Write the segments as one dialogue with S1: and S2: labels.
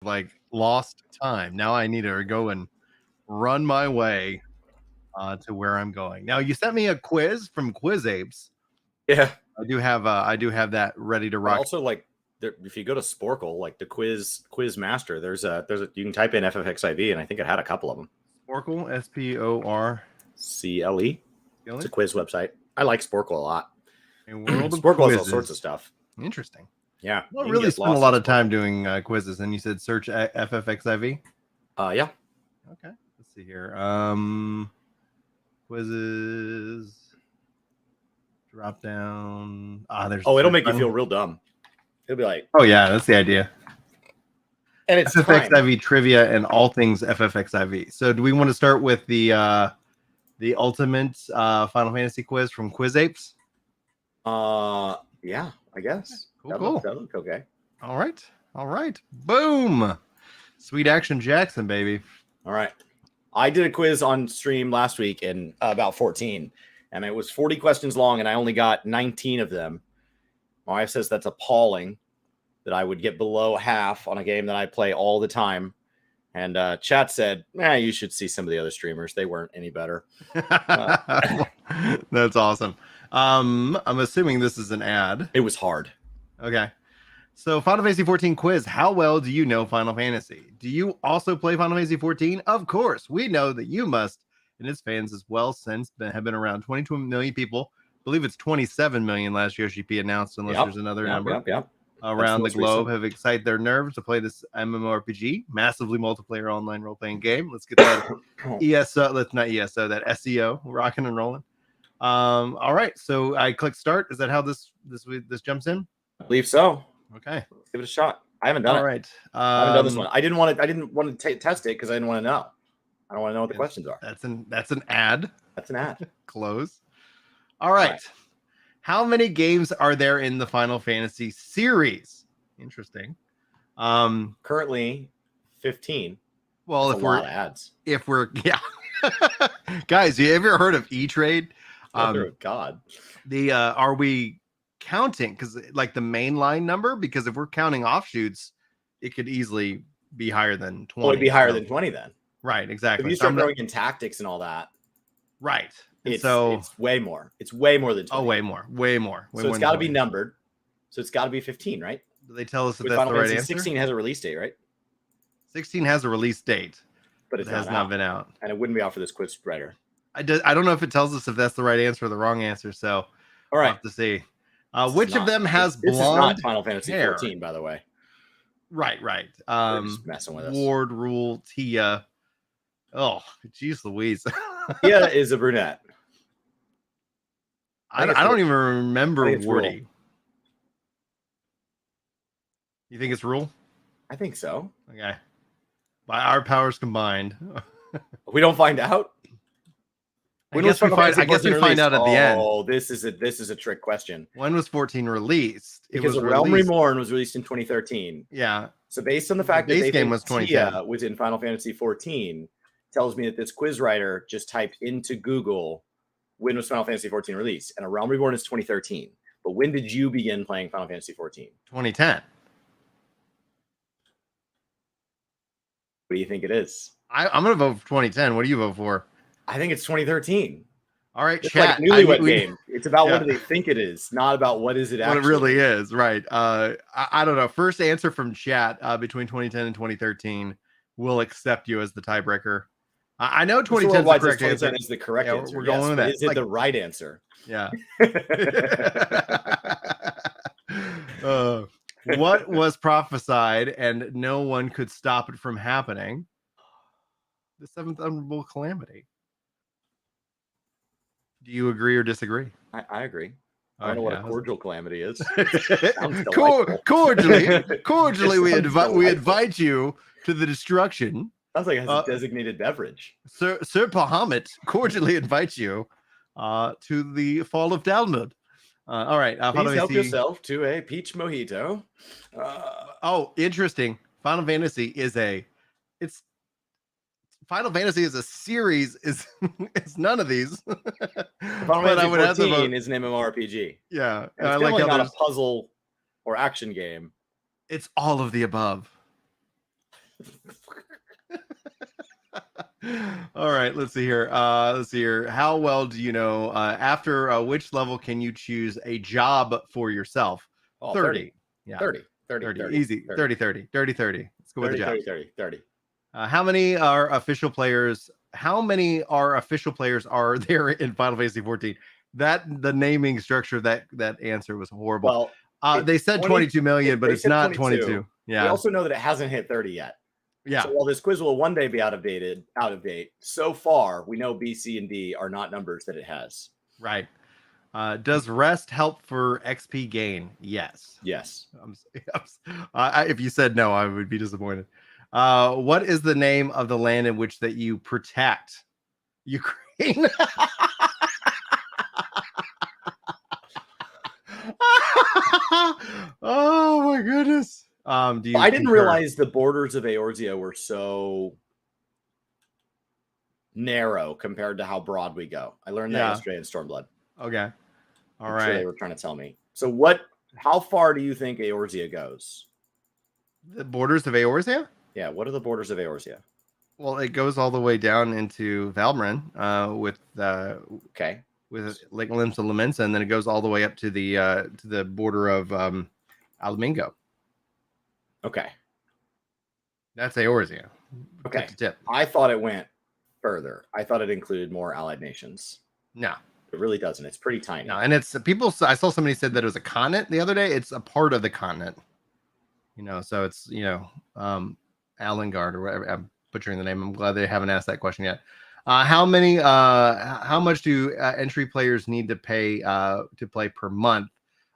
S1: like lost time. Now I need to go and run my way to where I'm going. Now you sent me a quiz from Quiz Apes.
S2: Yeah,
S1: I do have that ready to
S2: but
S1: rock.
S2: also like if you go to Sporkle, like the quiz master, there's a you can type in FFXIV, and I think it had a couple of them.
S1: Sporkle, SPORCLE.
S2: It's a quiz website. I like Sporkle a lot.
S1: A world of
S2: Sporkle has all
S1: quizzes.
S2: sorts of stuff.
S1: Interesting.
S2: Yeah,
S1: I don't really spend a lot of time doing quizzes. And you said search FFXIV.
S2: Yeah.
S1: Okay. Let's see here. Quizzes. Drop down. There's.
S2: Oh, it'll make you feel real dumb. It'll be like.
S1: Oh yeah, that's the idea.
S2: And it's
S1: FFXIV trivia and all things FFXIV. So, do we want to start with the ultimate Final Fantasy quiz from Quiz Apes?
S2: Yeah, I guess.
S1: Cool.
S2: That look okay.
S1: All right. Boom. Sweet action, Jackson, baby.
S2: All right. I did a quiz on stream last week in about 14, and it was 40 questions long, and I only got 19 of them. My wife says that's appalling that I would get below half on a game that I play all the time. And chat said, you should see some of the other streamers. They weren't any better.
S1: That's awesome. I'm assuming this is an ad.
S2: It was hard.
S1: Okay. So Final Fantasy 14 quiz. How well do you know Final Fantasy? Do you also play Final Fantasy 14? Of course. We know that you must, and its fans as well, since have been around 22 million people. I believe it's 27 million last Yoshi P announced, unless there's another number. Around the globe have excited their nerves to play this MMORPG, massively multiplayer online role-playing game. Let's get that ESO, that's not ESO, that SEO rocking and rolling. All right, so I click start. Is that how this jumps in?
S2: I believe so.
S1: Okay,
S2: let's give it a shot. I haven't done it.
S1: All right,
S2: I haven't done this one. I didn't want to test it because I didn't want to know. I don't want to know what the questions are.
S1: That's an ad.
S2: That's an ad.
S1: Close. All right. How many games are there in the Final Fantasy series? Interesting.
S2: Currently 15.
S1: Well,
S2: that's
S1: if we're guys, you ever heard of E-Trade?
S2: God.
S1: Are we counting? Because like the mainline number, because if we're counting offshoots, it could easily be higher than 20.
S2: Well, it'd be higher than 20 then.
S1: Right, exactly.
S2: If you start throwing in tactics and all that.
S1: Right.
S2: It's way more. It's way more than 20.
S1: Oh, way more.
S2: So it's got to be numbered. So it's got to be 15, right?
S1: Do they tell us that that's the right answer?
S2: 16 has a release date, right?
S1: 16 has a release date,
S2: but it
S1: has not been out.
S2: And it wouldn't be out for this quiz spreader.
S1: I don't know if it tells us if that's the right answer or the wrong answer. So
S2: all right,
S1: we'll have to see. Which of them has blonde
S2: This is not Final Fantasy 14, by the way.
S1: Right.
S2: Just messing with us.
S1: Ward Rule Tia. Oh, geez Louise.
S2: Tia is a brunette.
S1: I don't even remember Wardy. You think it's Rule?
S2: I think so.
S1: Okay. By our powers combined.
S2: We don't find out.
S1: I guess we find out at the end.
S2: Oh, this is a trick question.
S1: When was 14 released?
S2: Because Realm Reborn was released in 2013.
S1: Yeah.
S2: So based on the fact that
S1: base game was 2010,
S2: was in Final Fantasy 14, tells me that this quiz writer just typed into Google when was Final Fantasy 14 released, and A Realm Reborn is 2013. But when did you begin playing Final Fantasy 14?
S1: 2010.
S2: What do you think it is?
S1: I'm going to vote for 2010. What do you vote for?
S2: I think it's 2013.
S1: All right,
S2: it's
S1: chat.
S2: Like Newlywed Game. It's about what do they think it is, not about what is it actually.
S1: What it really is, right? I don't know. First answer from chat between 2010 and 2013. We'll accept you as the tiebreaker. I know 2010 is the correct answer.
S2: Is the correct answer.
S1: We're going with that.
S2: Is it the right answer?
S1: Yeah. What was prophesied and no one could stop it from happening? The seventh unbearable calamity. Do you agree or disagree?
S2: I agree. I don't know what a cordial calamity is.
S1: Cordially, we invite you to the destruction.
S2: Sounds like it has a designated beverage.
S1: Sir Bahamut cordially invites you to the fall of Talmud. All right.
S2: Please help yourself to a peach mojito.
S1: Interesting. Final Fantasy is a series. Is none of these.
S2: Final Fantasy 14 is an MMORPG.
S1: Yeah,
S2: I like how not a puzzle or action game.
S1: It's all of the above. All right, let's see here. Let's see here. How well do you know after which level can you choose a job for yourself?
S2: Oh,
S1: 30. Yeah.
S2: 30, 30,
S1: 30.
S2: 30,
S1: Easy. 30, 30. Dirty 30. Let's go with the
S2: 30,
S1: jobs.
S2: 30, 30, 30.
S1: How many are official players? How many are official players are there in Final Fantasy 14? That the naming structure of that answer was horrible.
S2: Well,
S1: They said 22 million, but
S2: they
S1: it's
S2: said
S1: not
S2: 22.
S1: 22.
S2: We
S1: Yeah.
S2: also know that it hasn't hit 30 yet.
S1: Yeah.
S2: So while this quiz will one day be out of date, so far we know B, C, and D are not numbers that it has.
S1: Right. Does rest help for XP gain? Yes.
S2: Yes.
S1: If you said no, I would be disappointed. What is the name of the land in which that you protect? Ukraine. Oh my goodness. Do you
S2: I didn't
S1: concur?
S2: realize the borders of Eorzea were so narrow compared to how broad we go. I learned that yesterday in Stormblood.
S1: Okay. All
S2: I'm
S1: right.
S2: sure they were trying to tell me. So how far do you think Eorzea goes?
S1: The borders of Eorzea?
S2: Yeah, what are the borders of Eorzea?
S1: Well, it goes all the way down into Valmarin with
S2: Okay.
S1: with Lake Limbs of Lamensa, and then it goes all the way up to the border of Alamingo.
S2: Okay.
S1: That's Eorzea.
S2: Okay.
S1: Tip to tip.
S2: I thought it went further. I thought it included more allied nations.
S1: No.
S2: It really doesn't. It's pretty tiny.
S1: No, and it's people. I saw somebody said that it was a continent the other day. It's a part of the continent. So it's Alengard or whatever. I'm butchering the name. I'm glad they haven't asked that question yet. How much do entry players need to pay to play per month?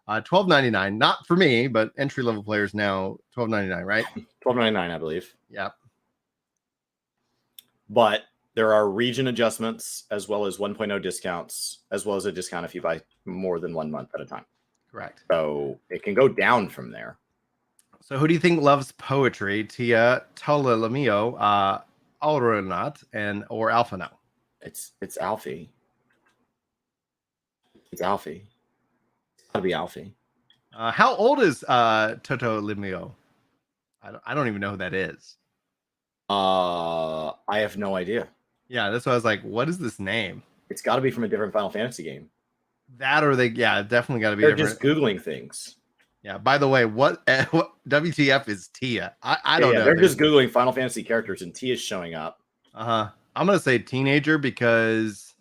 S1: $12.99. Not for me, but entry level players now $12.99, right?
S2: $12.99, I believe.
S1: Yep.
S2: But there are region adjustments as well as 1.0 discounts, as well as a discount if you buy more than 1 month at a time.
S1: Correct.
S2: So it can go down from there.
S1: So who do you think loves poetry? Tia, Ptolemy, Alronat, or Alphano?
S2: It's Alfie. It's Alfie. It's gotta be Alfie.
S1: How old is Toto Limio? I don't even know who that is.
S2: I have no idea.
S1: Yeah, that's why I was like, what is this name?
S2: It's got to be from a different Final Fantasy game.
S1: That or definitely got to be
S2: They're
S1: different.
S2: just Googling things.
S1: Yeah, by the way, what WTF is Tia? I don't know.
S2: They're just Googling Final Fantasy characters and Tia's showing up.
S1: I'm going to say teenager because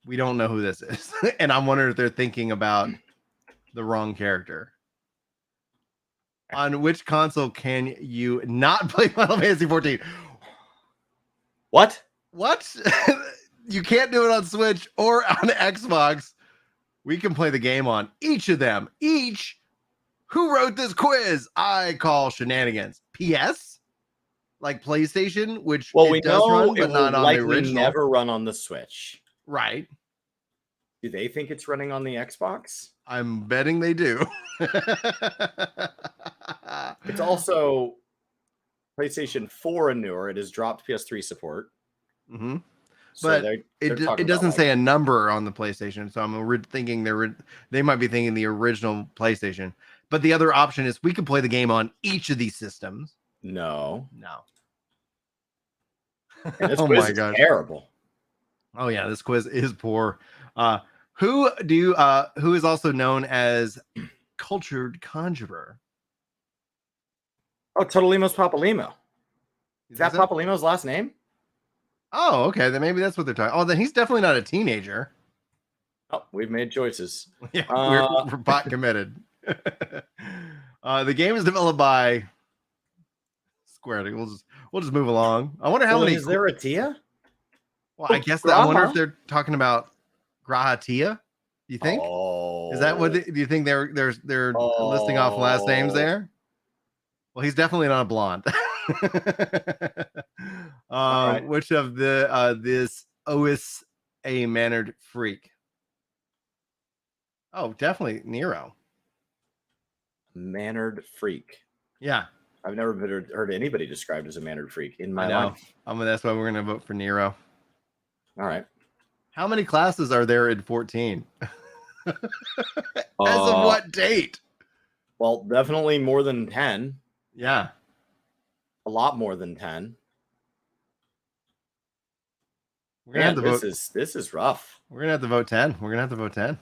S1: we don't know who this is. And I'm wondering if they're thinking about the wrong character. On which console can you not play Final Fantasy 14?
S2: What?
S1: You can't do it on Switch or on Xbox. We can play the game on each of them. Who wrote this quiz? I call shenanigans. PS? Like PlayStation, which
S2: we
S1: does
S2: know
S1: run, but
S2: it
S1: not
S2: will
S1: on the
S2: likely
S1: original.
S2: never run on the Switch.
S1: Right.
S2: Do they think it's running on the Xbox?
S1: I'm betting they do.
S2: It's also PlayStation 4 and newer. It has dropped PS3 support.
S1: Mm-hmm.
S2: So
S1: But
S2: they're
S1: it doesn't say a number on the PlayStation, so I'm thinking they might be thinking the original PlayStation. But the other option is we could play the game on each of these systems.
S2: No.
S1: And
S2: this quiz is terrible.
S1: Oh yeah, this quiz is poor. Who is also known as Cultured Conjurer?
S2: Oh, Totolimo's Papalimo. Is that
S1: it?
S2: Papalimo's last name?
S1: Oh, okay. Then maybe that's what they're talking. Oh, then he's definitely not a teenager.
S2: Oh, we've made choices.
S1: Yeah, we're pot committed. The game is developed by Square Enix. We'll just move along. I wonder how many.
S2: Is there a Tia?
S1: Well, I guess I wonder if they're talking about Graha Tia. Do you think?
S2: Oh.
S1: Is that what? Do you think they're listing off last names there? Well, he's definitely not a blonde.
S2: Right.
S1: Which of this Ois a mannered freak? Oh, definitely Nero.
S2: Mannered freak.
S1: Yeah.
S2: I've never heard anybody described as a mannered freak in my life.
S1: That's why we're going to vote for Nero.
S2: All right.
S1: How many classes are there in 14? As of what date?
S2: Well, definitely more than 10.
S1: Yeah.
S2: A lot more than 10.
S1: We're gonna have to vote.
S2: This is rough.
S1: We're gonna have to vote 10. We're gonna have to vote 10.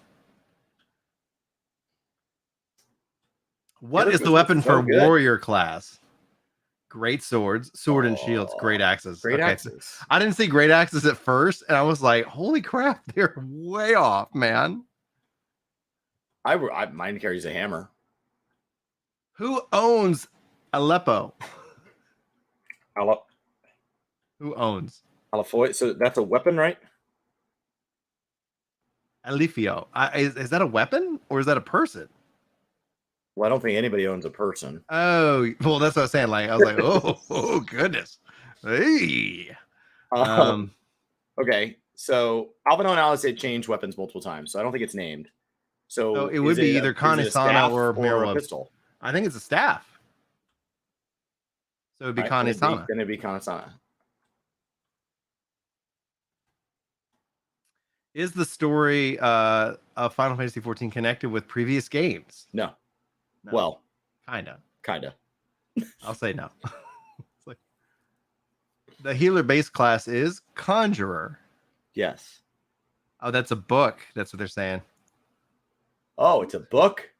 S1: What is the weapon for warrior class? Great swords, sword and shields, great axes.
S2: Great axes.
S1: I didn't see great axes at first, and I was like, "Holy crap, they're way off, man."
S2: Mine carries a hammer.
S1: Who owns Aleppo? Who owns
S2: Alefoy? So that's a weapon, right?
S1: Alifio. Is that a weapon or is that a person?
S2: Well, I don't think anybody owns a person.
S1: Oh, well, that's what I was saying. Like, I was like, oh goodness. Hey.
S2: Okay. So Alvin and Alice had changed weapons multiple times, so I don't think it's named. So
S1: it would be either Kanisana or
S2: a pistol.
S1: I think it's a staff. So it'd be Kanisana.
S2: Then it'd be Kanisana.
S1: Is the story of Final Fantasy XIV connected with previous games?
S2: No. Well,
S1: kinda.
S2: I'll
S1: say no. It's like, the healer base class is Conjurer.
S2: Yes.
S1: Oh, that's a book. That's what they're saying.
S2: Oh, it's a book?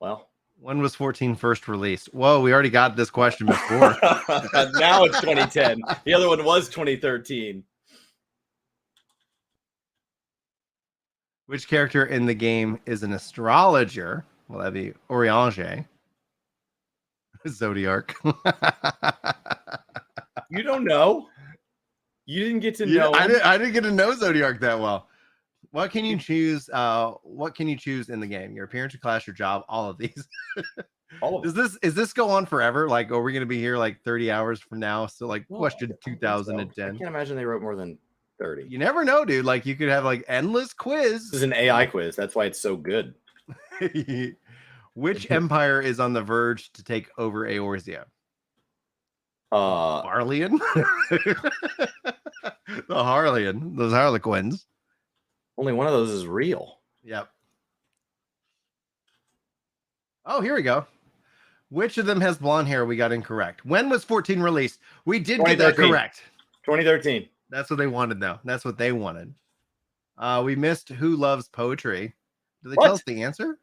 S2: Well.
S1: When was 14 first released? Whoa, we already got this question before.
S2: Now it's 2010. The other one was 2013.
S1: Which character in the game is an astrologer? Well, that'd be Oriange. Zodiac.
S2: You don't know? You didn't get to know.
S1: I didn't get to know Zodiac that well. What can you choose? What can you choose in the game? Your appearance, your class, your job, all of these.
S2: All of
S1: Is this go on forever? Like, are we going to be here like 30 hours from now? So, like, question 2010.
S2: So. I can't imagine they wrote more than 30.
S1: You never know, dude. Like, you could have like endless quiz.
S2: This is an AI quiz. That's why it's so good.
S1: Which empire is on the verge to take over Eorzea? Harlean? The Harlean. Those Harlequins.
S2: Only one of those is real.
S1: Yep. Oh, here we go. Which of them has blonde hair? We got incorrect. When was 14 released? We did get that correct.
S2: 2013.
S1: That's what they wanted, though. That's what they wanted. We missed Who Loves Poetry. Do they tell us the answer?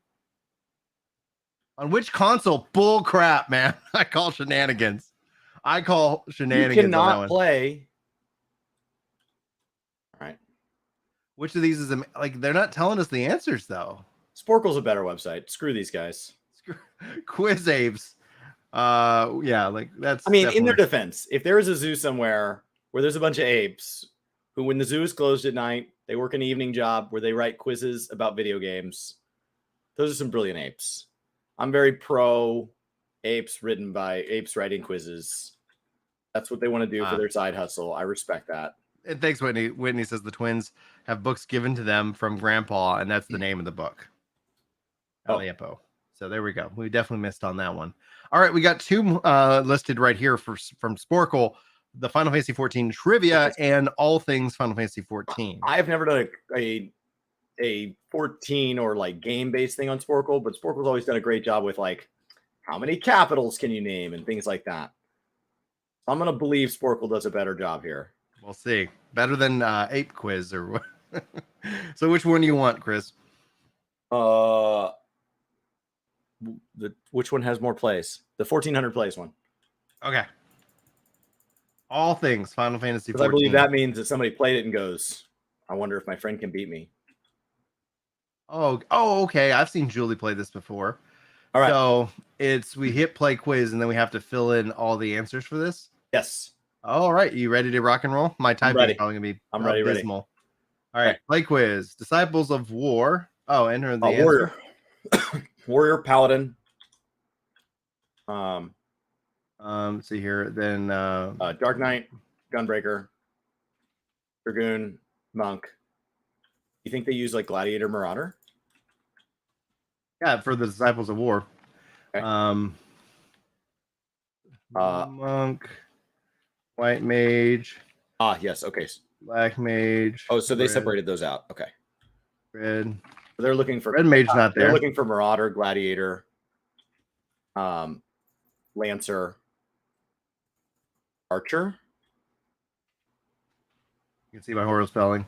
S1: On which console? Bull crap, man. I call shenanigans. You
S2: cannot play. All right.
S1: Which of these is like? They're not telling us the answers though.
S2: Sporkle's a better website. Screw these guys.
S1: Quiz apes. Yeah, like that's.
S2: I mean, in their defense, if there is a zoo somewhere where there's a bunch of apes who, when the zoo is closed at night, they work an evening job where they write quizzes about video games. Those are some brilliant apes. I'm very pro apes written by apes writing quizzes. That's what they want to do for their side hustle. I respect that.
S1: And thanks, Whitney. Whitney says the twins have books given to them from Grandpa, and that's the name of the book. Aleppo. So there we go. We definitely missed on that one. All right, we got two listed right here from Sporkle, the Final Fantasy 14 trivia and all things Final Fantasy 14.
S2: I've never done a 14 or like game-based thing on Sporkle, but Sporkle's always done a great job with like how many capitals can you name and things like that. I'm going to believe Sporkle does a better job here.
S1: We'll see. Better than Ape Quiz or what? So which one do you want, Chris?
S2: Which one has more plays? The 1400 plays one.
S1: Okay. All things Final Fantasy 14.
S2: I believe that means that somebody played it and goes, I wonder if my friend can beat me.
S1: Oh, okay. I've seen Julie play this before.
S2: All right.
S1: So we hit play quiz and then we have to fill in all the answers for this.
S2: Yes.
S1: All right. You ready to rock and roll? My typing is probably gonna be abysmal. All right. Play quiz. Disciples of War. Oh, enter the answer.
S2: Warrior. Warrior, Paladin.
S1: See here. Then
S2: Dark Knight, Gunbreaker, Dragoon, Monk. You think they use like Gladiator, Marauder?
S1: Yeah, for the Disciples of War.
S2: Okay.
S1: Monk, White Mage.
S2: Yes. Okay.
S1: Black Mage.
S2: Oh, so they separated those out. Okay.
S1: Red.
S2: They're looking for
S1: Red Mage not there.
S2: They're looking for Marauder, Gladiator, Lancer, Archer.
S1: You can see my horrible spelling.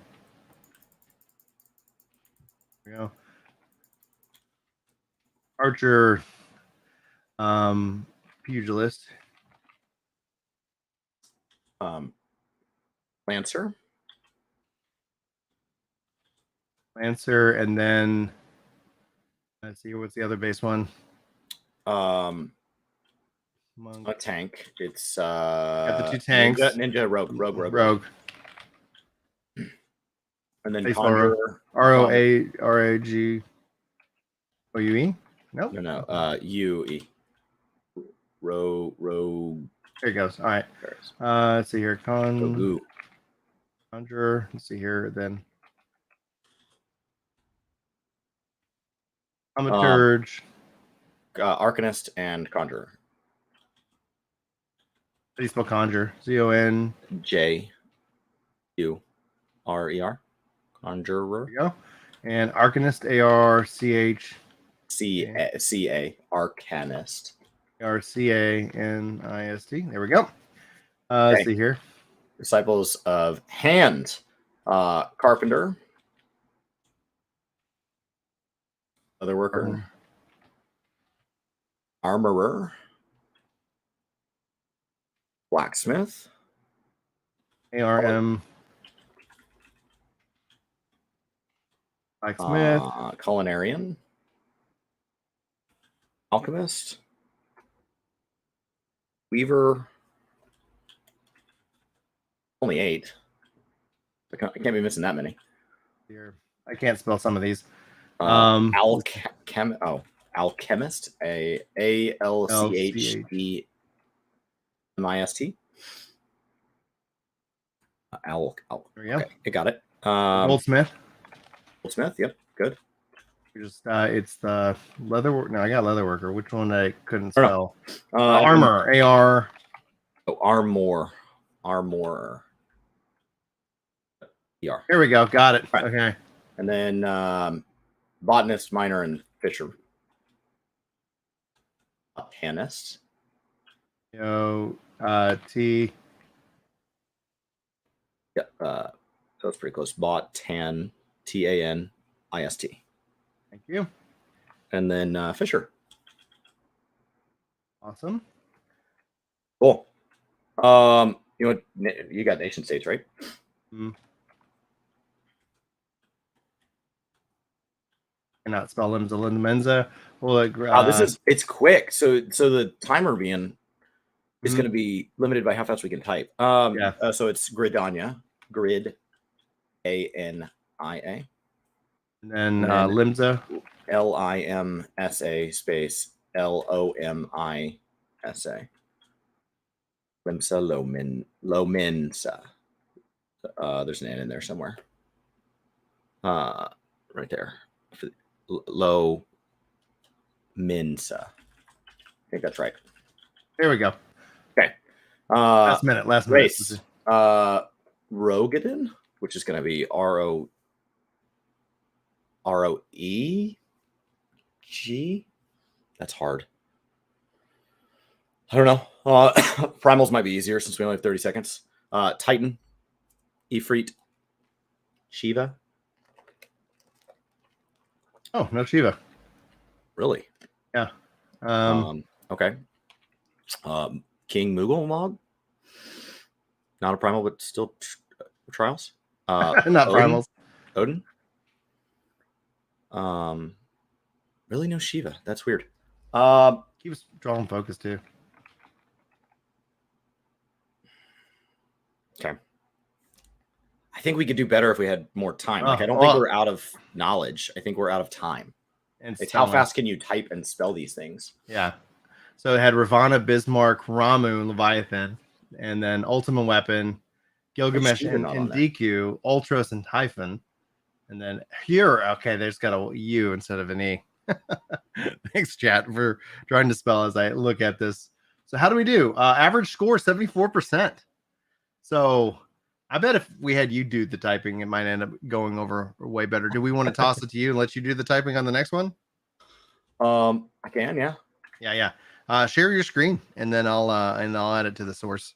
S1: There we go. Archer, pugilist.
S2: Lancer.
S1: Lancer, and then let's see, what's the other base one?
S2: Monk.
S1: Monk.
S2: A tank. It's
S1: Got the 2 tanks.
S2: Ninja, rogue. And then Conjurer.
S1: ROARAG. OUE? Nope.
S2: No. UE. Rogue.
S1: There it goes. All right. Let's see here. Conjurer. Let's see here. Then Thaumaturge.
S2: Arcanist and Conjurer.
S1: How do you spell conjure? CONJURER.
S2: Conjurer.
S1: There you go. And Arcanist, ARCH.
S2: CA. Arcanist.
S1: RCANIST. There we go. Let's see here.
S2: Disciples of Hand. Carpenter. Other worker. Armorer. Blacksmith.
S1: ARM. Blacksmith.
S2: Culinarian. Alchemist. Weaver. Only 8. I can't be missing that many.
S1: Here. I can't spell some of these.
S2: Alchemist. ALCHEMIST.
S1: There we go.
S2: Okay, I got it.
S1: Goldsmith.
S2: Yep, good.
S1: It's the leather. No, I got leather worker. Which one I couldn't spell?
S2: Armor.
S1: AR.
S2: Armorer. ER.
S1: Here we go. Got it.
S2: Right.
S1: Okay.
S2: And then botanist, miner, and fisher. Botanist.
S1: T.
S2: Yeah. So it's pretty close. Botanist. TANIST.
S1: Thank you.
S2: And then fisher.
S1: Awesome.
S2: Cool. You got nation states, right?
S1: Mm-hmm. Cannot spell Menza. Well,
S2: it's quick. So the timer being is going to be limited by how fast we can type. So it's Gridania, Grid, ANIA.
S1: And then Limsa.
S2: LIMSA space LOMISA. Limsa Lominsa. There's an N in there somewhere. Right there. Low Minsa. I think that's right.
S1: There we go.
S2: Okay.
S1: Last minute.
S2: Race. Rogadin, which is going to be ROEG. That's hard. I don't know. Primals might be easier since we only have 30 seconds. Titan. Ifrit. Shiva.
S1: Oh, no Shiva.
S2: Really?
S1: Yeah.
S2: Okay. King Moogle Mob. Not a primal, but still trials.
S1: Not
S2: Odin?
S1: primals.
S2: Odin. Really no Shiva. That's weird.
S1: He was drawing focus too.
S2: Okay. I think we could do better if we had more time. I don't think we're out of knowledge. I think we're out of time. And it's how fast can you type and spell these things?
S1: Yeah. So it had Ravana, Bismarck, Ramu, Leviathan, and then Ultimate Weapon, Gilgamesh, and DQ, Ultros, and Typhon. And then here, okay, there's got a U instead of an E. Thanks, chat, for trying to spell as I look at this. So how do we do? Average score, 74%. So I bet if we had you do the typing, it might end up going over way better. Do we want to toss it to you and let you do the typing on the next one?
S2: I can, yeah.
S1: Yeah. Share your screen and then I'll add it to the source.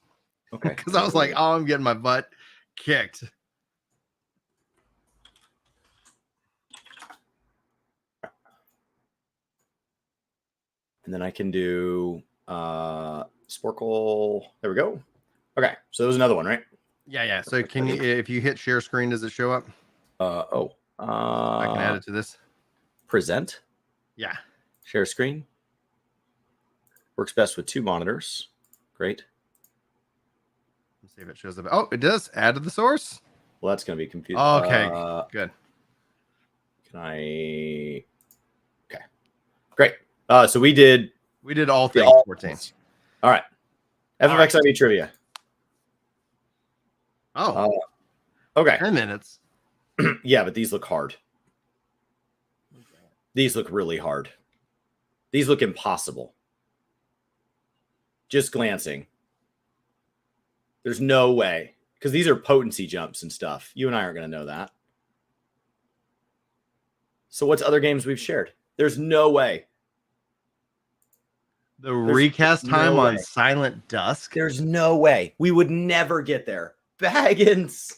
S2: Okay.
S1: Because I was like, I'm getting my butt kicked.
S2: And then I can do Sporkle. There we go. Okay, so there's another one, right?
S1: Yeah. So can you, if you hit share screen, does it show up? I can add it to this.
S2: Present.
S1: Yeah.
S2: Share screen. Works best with 2 monitors. Great.
S1: Let's see if it shows up. Oh, it does. Add to the source.
S2: Well, that's going to be confusing.
S1: Okay, good.
S2: Can I? Okay, great. So we did
S1: all things 14.
S2: All right. FFXIV trivia.
S1: Oh,
S2: okay.
S1: 10 minutes.
S2: Yeah, but these look hard. These look really hard. These look impossible. Just glancing. There's no way. Because these are potency jumps and stuff. You and I aren't going to know that. So what's other games we've shared? There's no way.
S1: The recast time on Silent Dusk?
S2: There's no way. We would never get there. Baggins.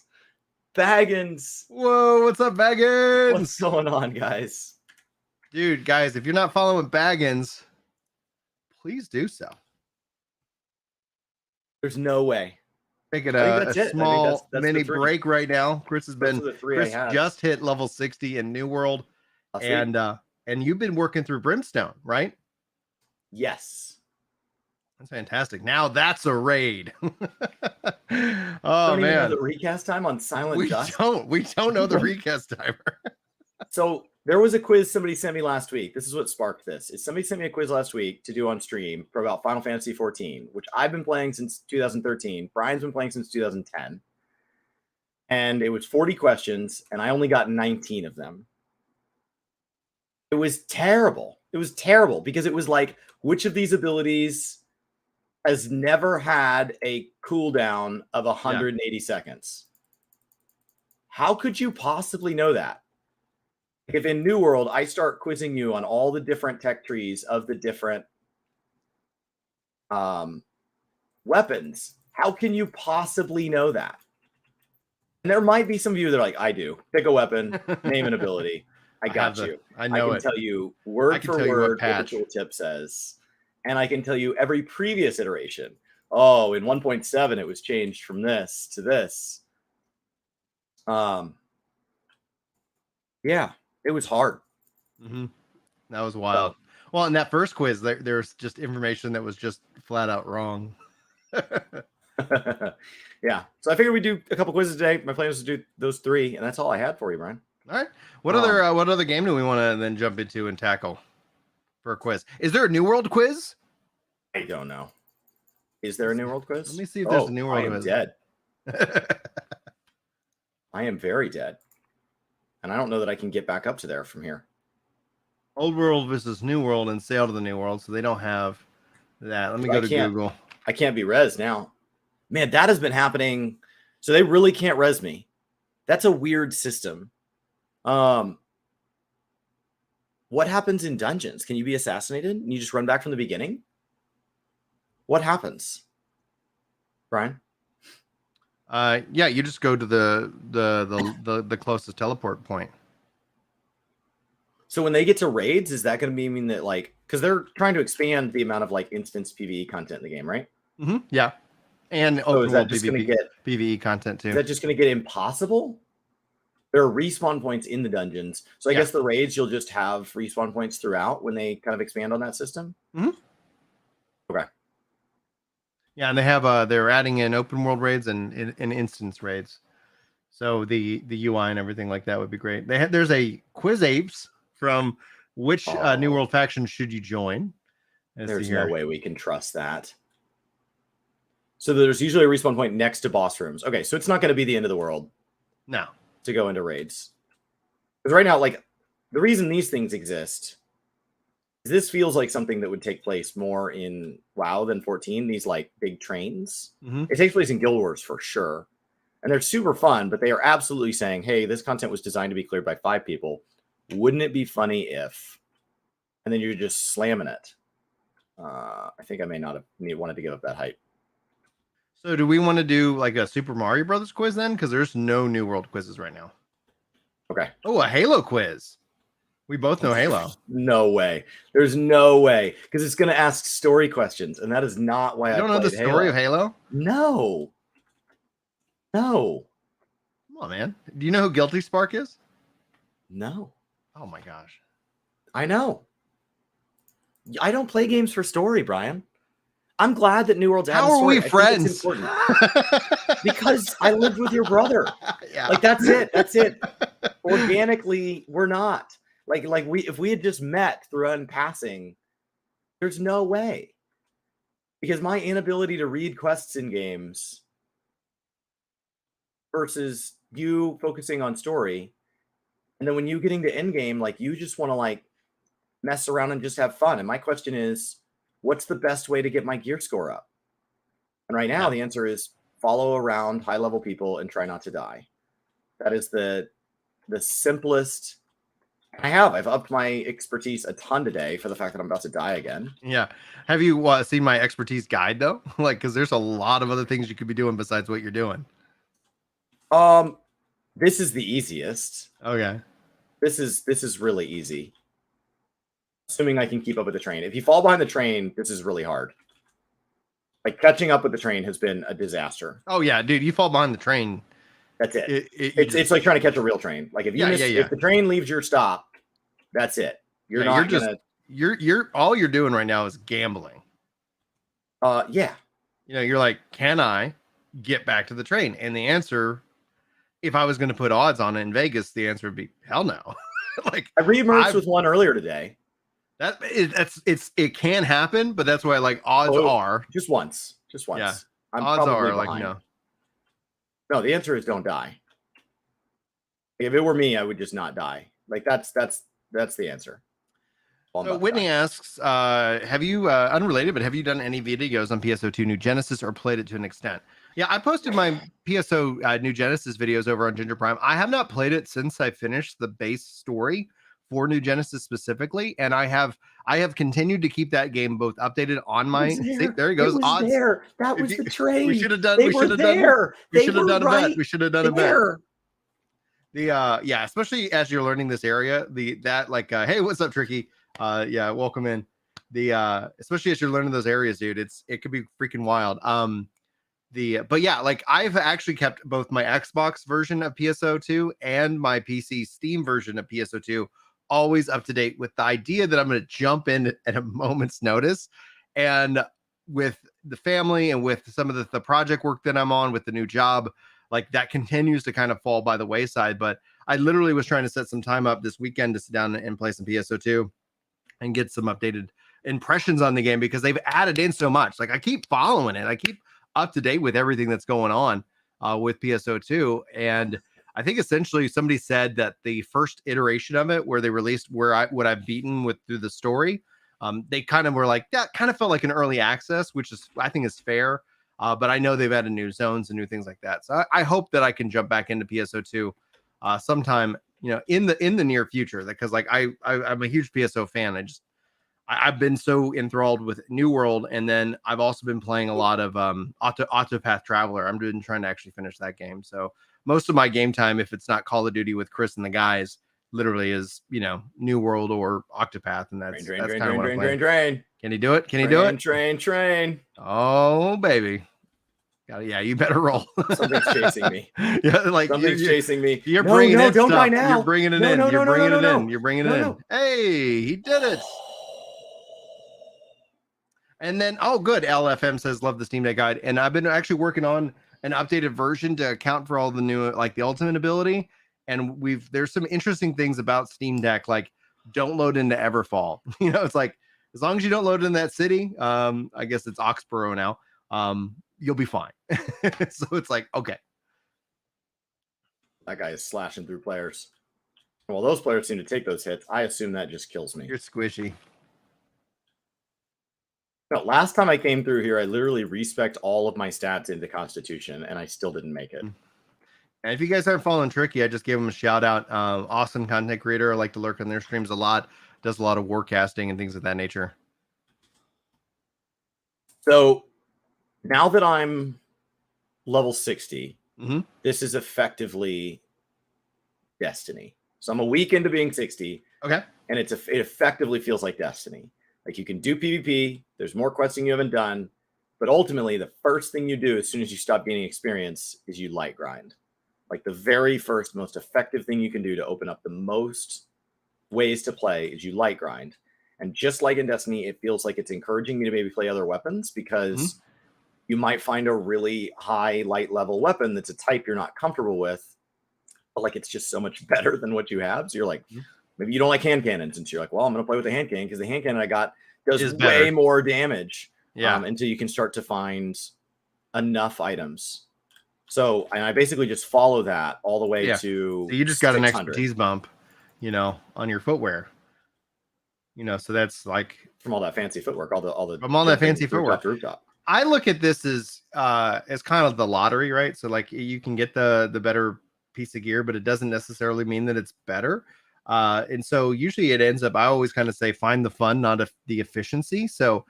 S1: Whoa, what's up, Baggins?
S2: What's going on, guys?
S1: Dude, guys, if you're not following Baggins, please do so.
S2: There's no way.
S1: Make it a small mini break right now. Chris just hit level 60 in New World. And you've been working through Brimstone, right?
S2: Yes.
S1: That's fantastic. Now that's a raid.
S2: Oh man, the recast time on Silent Dusk.
S1: We don't know the recast timer.
S2: So there was a quiz somebody sent me last week. This is what sparked this. Somebody sent me a quiz last week to do on stream for about Final Fantasy 14, which I've been playing since 2013. Brian's been playing since 2010. And it was 40 questions, and I only got 19 of them. It was terrible. It was terrible because it was like, which of these abilities has never had a cooldown of 180 seconds? How could you possibly know that? If in New World, I start quizzing you on all the different tech trees of the different weapons, how can you possibly know that? And there might be some of you that are like, I do. Pick a weapon, name an ability. I got you.
S1: I know
S2: I can tell you word for word what the tooltip says. And I can tell you every previous iteration. Oh, in 1.7, it was changed from this to this. Yeah, it was hard.
S1: Mm-hmm. That was wild. Well, in that first quiz, there's just information that was just flat out wrong.
S2: Yeah. So I figured we'd do a couple quizzes today. My plan was to do those 3, and that's all I had for you, Brian.
S1: All right. What other game do we want to then jump into and tackle for a quiz? Is there a New World quiz?
S2: I don't know. Is there a New World quiz?
S1: Let me see if there's a New World quiz.
S2: I am dead. I am very dead. And I don't know that I can get back up to there from here.
S1: Old World versus New World and Sail to the New World. So they don't have that. Let me go to Google.
S2: I can't be res now. Man, that has been happening. So they really can't res me. That's a weird system. What happens in dungeons? Can you be assassinated and you just run back from the beginning? What happens, Brian?
S1: Yeah, you just go to the closest teleport point.
S2: So when they get to raids, is that going to mean that because they're trying to expand the amount of instance PvE content in the game, right?
S1: Mm-hmm. Yeah, and
S2: is that just going to get
S1: PvE content too?
S2: Is that just going to get impossible? There are respawn points in the dungeons, so I guess the raids you'll just have respawn points throughout when they kind of expand on that system.
S1: Mm-hmm.
S2: Okay.
S1: Yeah, and they have they're adding in open world raids and instance raids, so the UI and everything like that would be great. There's a quiz apes from which New World faction should you join?
S2: There's no way we can trust that. So there's usually a respawn point next to boss rooms. Okay, so it's not going to be the end of the world.
S1: No.
S2: To go into raids. Because right now, the reason these things exist is this feels like something that would take place more in WoW than 14, these big trains.
S1: Mm-hmm.
S2: It takes place in Guild Wars for sure. And they're super fun, but they are absolutely saying, hey, this content was designed to be cleared by 5 people. Wouldn't it be funny if? And then you're just slamming it. I think I may not have wanted to give up that hype.
S1: So do we want to do a Super Mario Brothers quiz then? Because there's no New World quizzes right now.
S2: Okay.
S1: Oh, a Halo quiz. We both know Halo.
S2: No way. There's no way, because it's going to ask story questions, and that is not why
S1: You
S2: I
S1: don't know the
S2: played
S1: story of Halo?
S2: No. No.
S1: Come on, man. Do you know who Guilty Spark is?
S2: No.
S1: Oh my gosh.
S2: I know. I don't play games for story, Brian. I'm glad that New World's added
S1: How are
S2: story.
S1: we
S2: I think
S1: friends?
S2: it's important. Because I lived with your brother.
S1: Yeah.
S2: Like, that's it. That's it. Organically, we're not. Like if we had just met through passing, there's no way. Because my inability to read quests in games versus you focusing on story, and then when you getting to end game, like, you just want to like mess around and just have fun. And my question is, what's the best way to get my gear score up? And right now, the answer is follow around high level people and try not to die. That is the simplest. I've upped my expertise a ton today for the fact that I'm about to die again.
S1: Yeah. Have you seen my expertise guide though? Like, because there's a lot of other things you could be doing besides what you're doing.
S2: This is the easiest.
S1: Okay.
S2: This is really easy. Assuming I can keep up with the train. If you fall behind the train, this is really hard. Like, catching up with the train has been a disaster.
S1: Oh yeah, dude, you fall behind the train.
S2: That's it. It's like trying to catch a real train. Like, if you if the train leaves your stop, that's it. You're
S1: all you're doing right now is gambling.
S2: Yeah.
S1: You know, you're like, can I get back to the train? And the answer, if I was going to put odds on it in Vegas, the answer would be hell no. Like,
S2: I reemerged with one earlier today.
S1: It can happen, but that's why odds are
S2: just once.
S1: Yeah.
S2: I'm
S1: odds are
S2: behind.
S1: like no.
S2: No, the answer is don't die. If it were me, I would just not die. Like, that's the answer.
S1: So Whitney asks, have you unrelated, but have you done any videos on PSO2 New Genesis or played it to an extent? Yeah, I posted my PSO New Genesis videos over on Ginger Prime. I have not played it since I finished the base story for New Genesis specifically, and I have continued to keep that game both updated on my. See, there he goes. Odds.
S2: There. That was the train.
S1: We should have done.
S2: We should have done a bet.
S1: We should have done a bet. Yeah, especially as you're learning this area, hey, what's up, Tricky? Yeah, welcome in. Especially as you're learning those areas, dude, it could be freaking wild. But yeah, like, I've actually kept both my Xbox version of PSO2 and my PC Steam version of PSO2 always up to date, with the idea that I'm going to jump in at a moment's notice. And with the family and with some of the project work that I'm on with the new job, like, that continues to kind of fall by the wayside. But I literally was trying to set some time up this weekend to sit down and play some PSO2 and get some updated impressions on the game, because they've added in so much. Like, I keep following it. I keep up to date with everything that's going on with PSO2. And I think essentially somebody said that the first iteration of it, where they released what I've beaten through the story, they kind of were like, that kind of felt like an early access, which I think is fair. But I know they've added new zones and new things like that. So I hope that I can jump back into PSO2 sometime, in the near future, because like I'm a huge PSO fan. I've been so enthralled with New World, and then I've also been playing a lot of Octopath Traveler. I'm trying to actually finish that game. So most of my game time, if it's not Call of Duty with Chris and the guys, literally is New World or Octopath, and that's kind of what I'm playing. Can he do it? Can he do it?
S2: Train.
S1: Oh baby. Yeah, you better roll.
S2: Something's chasing me.
S1: Yeah, like
S2: something's chasing me.
S1: You're bringing in
S2: don't
S1: stuff.
S2: Die now.
S1: You're bringing it in. You're bringing it in. You're bringing it in. Hey, he did it. And then, oh, good. LFM says, love the Steam Deck guide. And I've been actually working on an updated version to account for all the new, like the ultimate ability. And there's some interesting things about Steam Deck, like don't load into Everfall. It's like, as long as you don't load in that city, I guess it's Oxborough now, you'll be fine. So it's like, okay.
S2: That guy is slashing through players. Well, those players seem to take those hits. I assume that just kills me.
S1: You're squishy.
S2: No, last time I came through here, I literally respec all of my stats into Constitution, and I still didn't make it.
S1: And if you guys aren't following Tricky, I just gave him a shout out. Awesome content creator. I like to lurk on their streams a lot. Does a lot of warcasting and things of that nature.
S2: So now that I'm level 60, this is effectively Destiny. So I'm a week into being 60.
S1: Okay.
S2: And it effectively feels like Destiny. Like you can do PvP, there's more questing you haven't done, but ultimately the first thing you do as soon as you stop gaining experience is you light grind. Like the very first, most effective thing you can do to open up the most ways to play is you light grind. And just like in Destiny, it feels like it's encouraging you to maybe play other weapons because you might find a really high light level weapon that's a type you're not comfortable with, but like it's just so much better than what you have. So you're like, maybe you don't like hand cannons, and so you're like, well, I'm going to play with the hand cannon because the hand cannon I got does way more damage. Until you can start to find enough items. So, and I basically just follow that all the way to.
S1: So you just got 600. An expertise bump, on your footwear. So that's like
S2: from all that fancy footwork, all the
S1: from all that fancy footwork. Rooftop. I look at this as kind of the lottery, right? So like you can get the better piece of gear, but it doesn't necessarily mean that it's better. And so usually it ends up, I always kind of say, find the fun, not the efficiency. So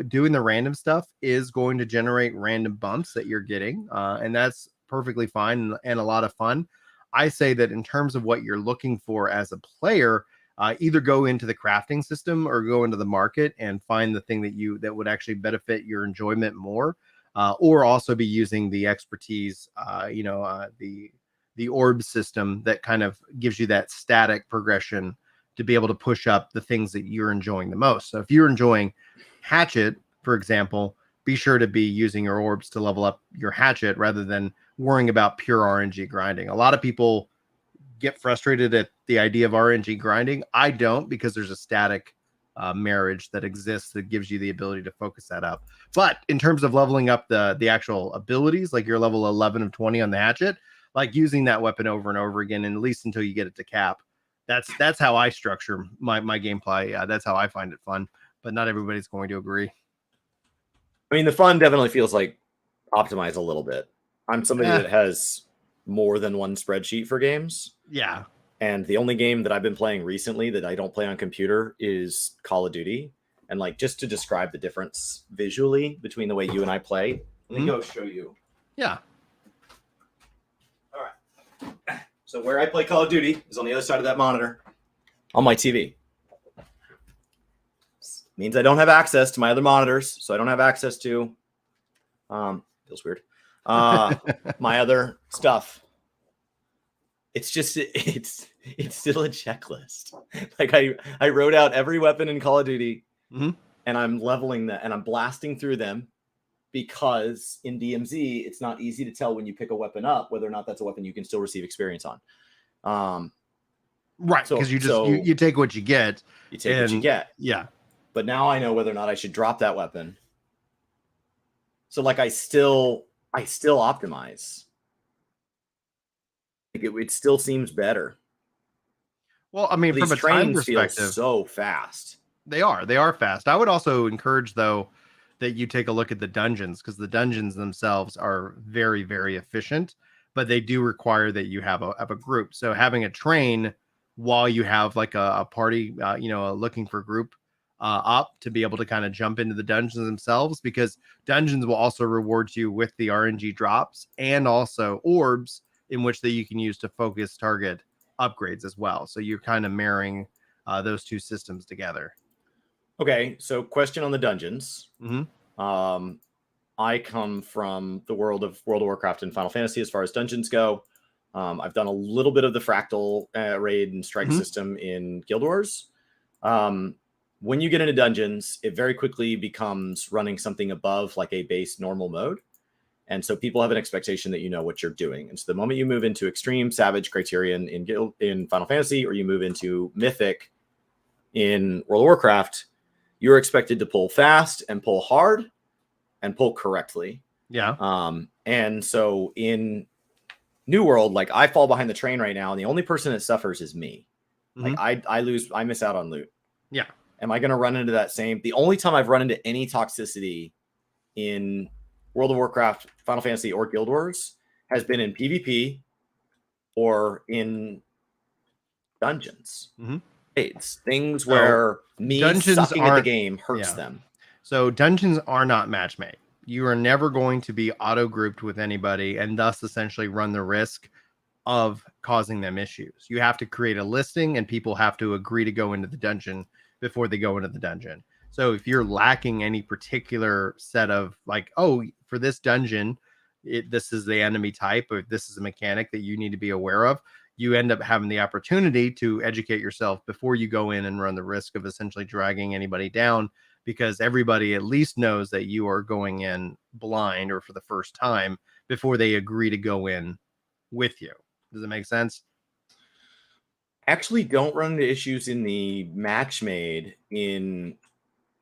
S1: doing the random stuff is going to generate random bumps that you're getting. And that's perfectly fine and a lot of fun. I say that in terms of what you're looking for as a player, either go into the crafting system or go into the market and find the thing that would actually benefit your enjoyment more, or also be using the expertise, the orb system that kind of gives you that static progression to be able to push up the things that you're enjoying the most. So if you're enjoying hatchet, for example, be sure to be using your orbs to level up your hatchet rather than worrying about pure RNG grinding. A lot of people get frustrated at the idea of RNG grinding. I don't, because there's a static marriage that exists that gives you the ability to focus that up. But in terms of leveling up the actual abilities, like you're level 11 of 20 on the hatchet, like using that weapon over and over again, and at least until you get it to cap. That's how I structure my gameplay. That's how I find it fun, but not everybody's going to agree.
S2: I mean, the fun definitely feels like optimized a little bit. I'm somebody that has more than one spreadsheet for games.
S1: Yeah.
S2: And the only game that I've been playing recently that I don't play on computer is Call of Duty. And like, just to describe the difference visually between the way you and I play, let me go show you.
S1: Yeah.
S2: All right. So where I play Call of Duty is on the other side of that monitor on my TV. Means I don't have access to my other monitors, so I don't have access to feels weird. My other stuff. It's just it's still a checklist. Like I wrote out every weapon in Call of Duty, and I'm leveling that and I'm blasting through them because in DMZ it's not easy to tell when you pick a weapon up whether or not that's a weapon you can still receive experience on.
S1: Right, because you take what you get.
S2: You take what you get.
S1: Yeah.
S2: But now I know whether or not I should drop that weapon. So like I still optimize. Like it still seems better.
S1: Well, I mean, from a time perspective,
S2: feel so fast.
S1: They are fast. I would also encourage though that you take a look at the dungeons, because the dungeons themselves are very, very efficient, but they do require that you have a group. So having a train while you have like a party, looking for group up to be able to kind of jump into the dungeons themselves, because dungeons will also reward you with the RNG drops and also orbs in which that you can use to focus target upgrades as well. So you're kind of marrying those two systems together.
S2: Okay, so question on the dungeons. I come from the world of World of Warcraft and Final Fantasy as far as dungeons go. I've done a little bit of the fractal raid and strike system in Guild Wars. When you get into dungeons, it very quickly becomes running something above like a base normal mode. And so people have an expectation that you know what you're doing. And so the moment you move into Extreme, Savage, Criterion in Final Fantasy, or you move into Mythic in World of Warcraft, you're expected to pull fast and pull hard and pull correctly.
S1: Yeah.
S2: And so in New World, like I fall behind the train right now, and the only person that suffers is me. Like I miss out on loot.
S1: Yeah.
S2: Am I going to run into that same? The only time I've run into any toxicity in World of Warcraft, Final Fantasy, or Guild Wars has been in PvP or in dungeons. Raids, things where me sucking at the game hurts them.
S1: So dungeons are not match made. You are never going to be auto grouped with anybody and thus essentially run the risk of causing them issues. You have to create a listing, and people have to agree to go into the dungeon before they go into the dungeon. So if you're lacking any particular set of like, oh, for this dungeon, this is the enemy type, or this is a mechanic that you need to be aware of, you end up having the opportunity to educate yourself before you go in and run the risk of essentially dragging anybody down, because everybody at least knows that you are going in blind or for the first time before they agree to go in with you. Does it make sense?
S2: Actually, don't run into issues in the match made in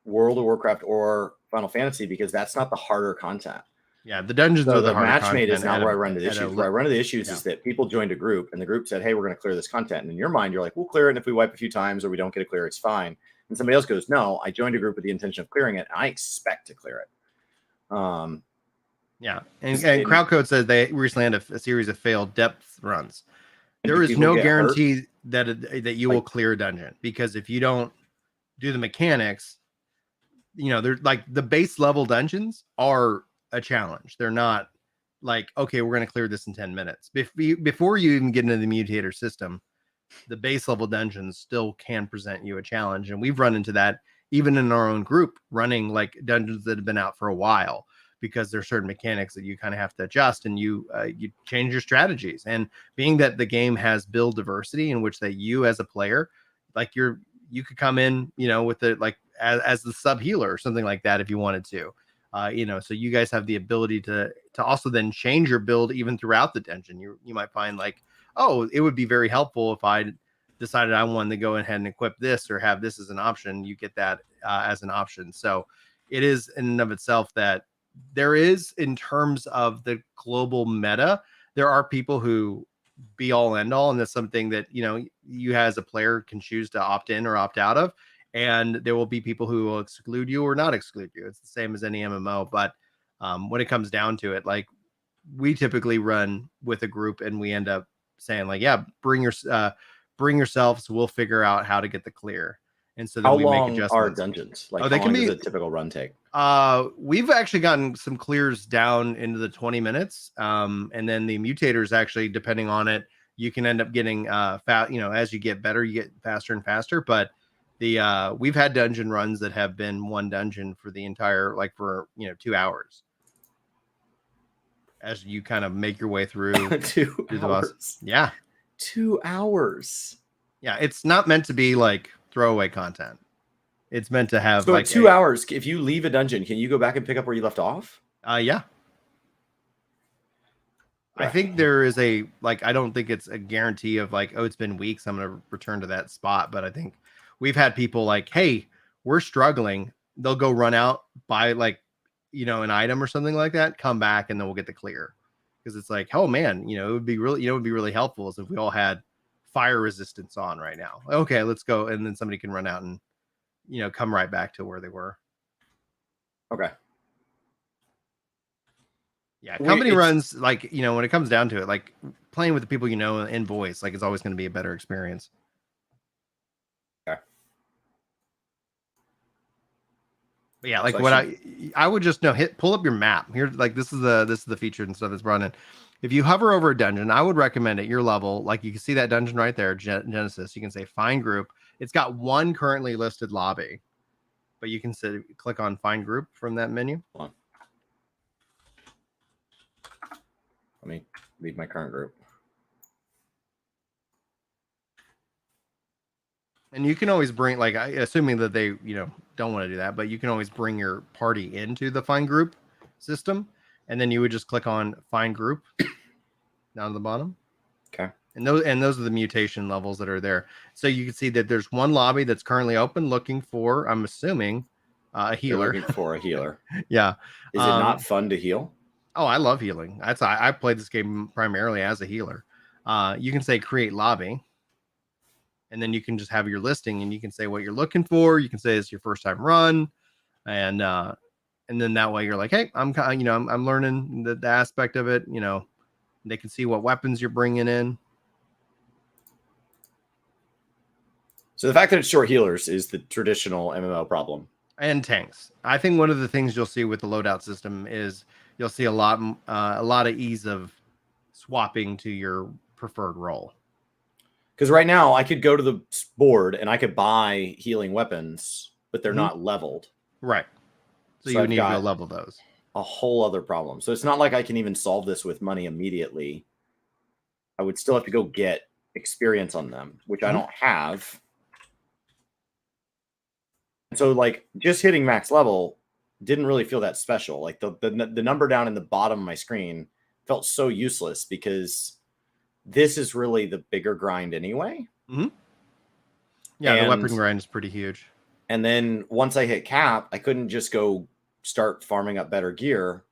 S2: World of Warcraft or Final Fantasy, because that's not the harder content.
S1: Yeah, the dungeons
S2: So
S1: are the
S2: the
S1: harder
S2: match made is
S1: content
S2: not
S1: at
S2: where I
S1: a-
S2: run into
S1: at a
S2: issues. Where I run into issues
S1: yeah.
S2: is that people joined a group and the group said, hey, we're going to clear this content. And in your mind, you're like, we'll clear it. And if we wipe a few times or we don't get it clear, it's fine. And somebody else goes, no, I joined a group with the intention of clearing it, and I expect to clear it.
S1: Yeah, and Crowdcode says they recently had a series of failed depth runs. There is
S2: people
S1: no
S2: get
S1: guarantee that you will clear a dungeon, because if you don't do the mechanics, you know, they're like the base level dungeons are a challenge. They're not like, okay, we're going to clear this in 10 minutes. Before you even get into the mutator system, the base level dungeons still can present you a challenge. And we've run into that even in our own group, running like dungeons that have been out for a while, because there's certain mechanics that you kind of have to adjust, and you change your strategies. And being that the game has build diversity in which that you as a player, like you could come in, you know, with it like as the sub healer or something like that if you wanted to, you know, so you guys have the ability to also then change your build even throughout the dungeon. You might find like, oh, it would be very helpful if I decided I wanted to go ahead and equip this or have this as an option. You get that as an option. So it is in and of itself that there is, in terms of the global meta, there are people who be all end all, and that's something that, you know, you as a player can choose to opt in or opt out of. And there will be people who will exclude you or not exclude you. It's the same as any MMO. But when it comes down to it, like we typically run with a group, and we end up saying like, yeah, bring yourselves. We'll figure out how to get the clear. And so then
S2: how
S1: we make
S2: long
S1: adjustments.
S2: are dungeons? Like,
S1: they
S2: how
S1: can
S2: long
S1: be
S2: does a typical run take?
S1: We've actually gotten some clears down into the 20 minutes. And then the mutators, actually, depending on it, you can end up getting you know, as you get better, you get faster and faster. But the we've had dungeon runs that have been one dungeon for the entire, like for, you know, 2 hours as you kind of make your way through
S2: 2
S1: the
S2: hours.
S1: boss. Yeah.
S2: 2 hours.
S1: Yeah. It's not meant to be like throwaway content. It's meant to have
S2: so
S1: like
S2: 2 hours. If you leave a dungeon, can you go back and pick up where you left off?
S1: Yeah. I think there is a, like, I don't think it's a guarantee of like, oh, it's been weeks, I'm going to return to that spot. But I think we've had people like, hey, we're struggling. They'll go run out, buy like, you know, an item or something like that, come back, and then we'll get the clear. Because it's like, oh man, you know, it would be really, you know, it would be really helpful is if we all had fire resistance on right now. Okay, let's go. And then somebody can run out and, you know, come right back to where they were.
S2: Okay.
S1: Yeah, company runs, like, you know, when it comes down to it, like playing with the people you know in voice, like it's always going to be a better experience.
S2: Okay.
S1: But yeah, like so what I would just know, pull up your map here. Like this is the feature and stuff that's brought in. If you hover over a dungeon, I would recommend at your level, like you can see that dungeon right there, Genesis. You can say find group. It's got one currently listed lobby, but you can click on find group from that menu.
S2: Hold on. Let me leave my current group.
S1: And you can always bring, like, assuming that they, you know, don't want to do that, but you can always bring your party into the find group system, and then you would just click on find group down at the bottom.
S2: Okay.
S1: And those are the mutation levels that are there. So you can see that there's one lobby that's currently open, looking for, I'm assuming, a healer.
S2: They're looking for a healer.
S1: Yeah.
S2: Is it not fun to heal?
S1: Oh, I love healing. I played this game primarily as a healer. You can say create lobby, and then you can just have your listing, and you can say what you're looking for. You can say it's your first time run, and then that way you're like, hey, I'm learning the aspect of it. You know, they can see what weapons you're bringing in.
S2: So the fact that it's short healers is the traditional MMO problem.
S1: And tanks. I think one of the things you'll see with the loadout system is you'll see a lot of ease of swapping to your preferred role.
S2: Because right now I could go to the board and I could buy healing weapons, but they're not leveled.
S1: Right. So you
S2: I've
S1: need to go
S2: got
S1: level those.
S2: a whole other problem. So it's not like I can even solve this with money immediately. I would still have to go get experience on them, which I don't have. So like just hitting max level didn't really feel that special. Like the number down in the bottom of my screen felt so useless because this is really the bigger grind anyway.
S1: Yeah, the weapon grind is pretty huge.
S2: And then once I hit cap, I couldn't just go start farming up better gear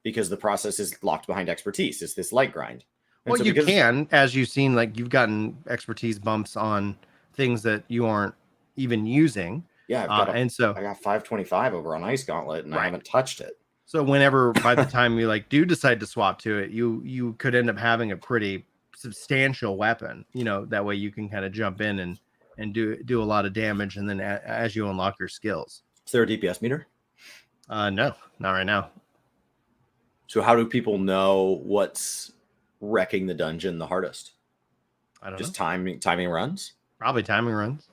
S2: because the process is locked behind expertise. It's this light grind. And
S1: well,
S2: so
S1: you can, as you've seen, like you've gotten expertise bumps on things that you aren't even using.
S2: Yeah,
S1: I
S2: got 525 over on Ice Gauntlet, and I haven't touched it.
S1: So whenever, by the time you like do decide to swap to it, you could end up having a pretty substantial weapon. You know, that way you can kind of jump in and do a lot of damage, and then as you unlock your skills.
S2: Is there a DPS meter?
S1: No, not right now.
S2: So how do people know what's wrecking the dungeon the hardest?
S1: I don't
S2: know. Just timing runs?
S1: Probably timing runs.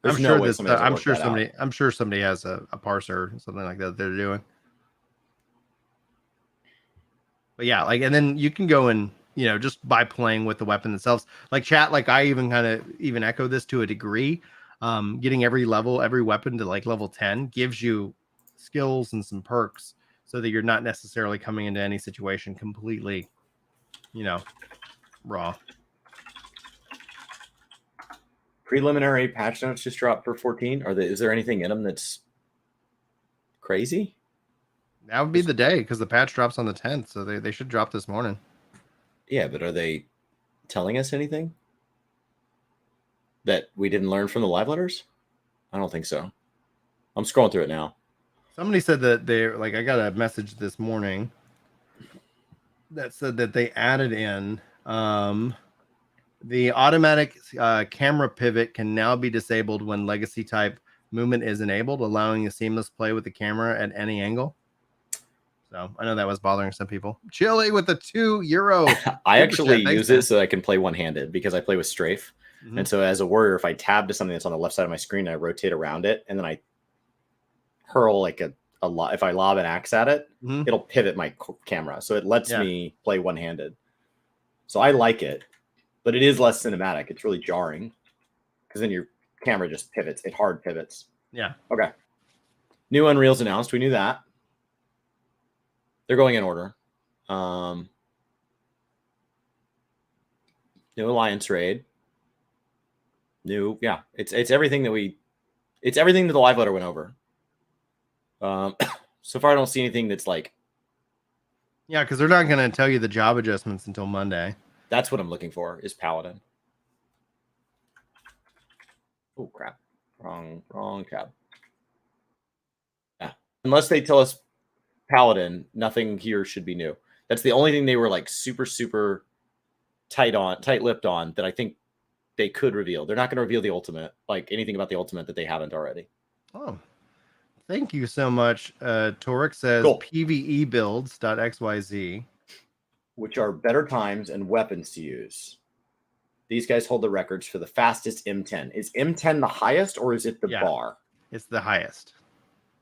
S2: I'm
S1: sure somebody has a parser or something like that they're doing. But yeah, like, and then you can go and, you know, just by playing with the weapon themselves, like chat, like I even kind of even echo this to a degree. Getting every weapon to like level 10 gives you skills and some perks so that you're not necessarily coming into any situation completely, you know, raw.
S2: Preliminary patch notes just dropped for 14. Is there anything in them that's crazy?
S1: That would be the day because the patch drops on the 10th, so they should drop this morning.
S2: Yeah, but are they telling us anything that we didn't learn from the live letters? I don't think so. I'm scrolling through it now.
S1: Somebody said that they're like, I got a message this morning that said that they added in the automatic camera pivot can now be disabled when legacy type movement is enabled, allowing a seamless play with the camera at any angle. So I know that was bothering some people. Chili with the €2.
S2: I actually use it so I can play one-handed because I play with strafe. And so as a warrior, if I tab to something that's on the left side of my screen, I rotate around it, and then I hurl like if I lob an axe at it, it'll pivot my camera. So it lets me play one-handed. So I like it, but it is less cinematic. It's really jarring because then your camera just pivots. It hard pivots.
S1: Yeah.
S2: Okay. New Unreal's announced. We knew that. They're going in order. New Alliance raid. It's everything that everything that the live letter went over. So far I don't see anything that's like.
S1: Yeah, because they're not going to tell you the job adjustments until Monday.
S2: That's what I'm looking for is Paladin. Oh crap. Wrong tab. Yeah. Unless they tell us Paladin, nothing here should be new. That's the only thing they were like super tight-lipped on that I think they could reveal. They're not going to reveal the ultimate, like anything about the ultimate that they haven't already.
S1: Oh, thank you so much. Torek says cool. PvE builds.xyz,
S2: which are better times and weapons to use. These guys hold the records for the fastest M10. Is M10 the highest or is it the bar?
S1: It's the highest.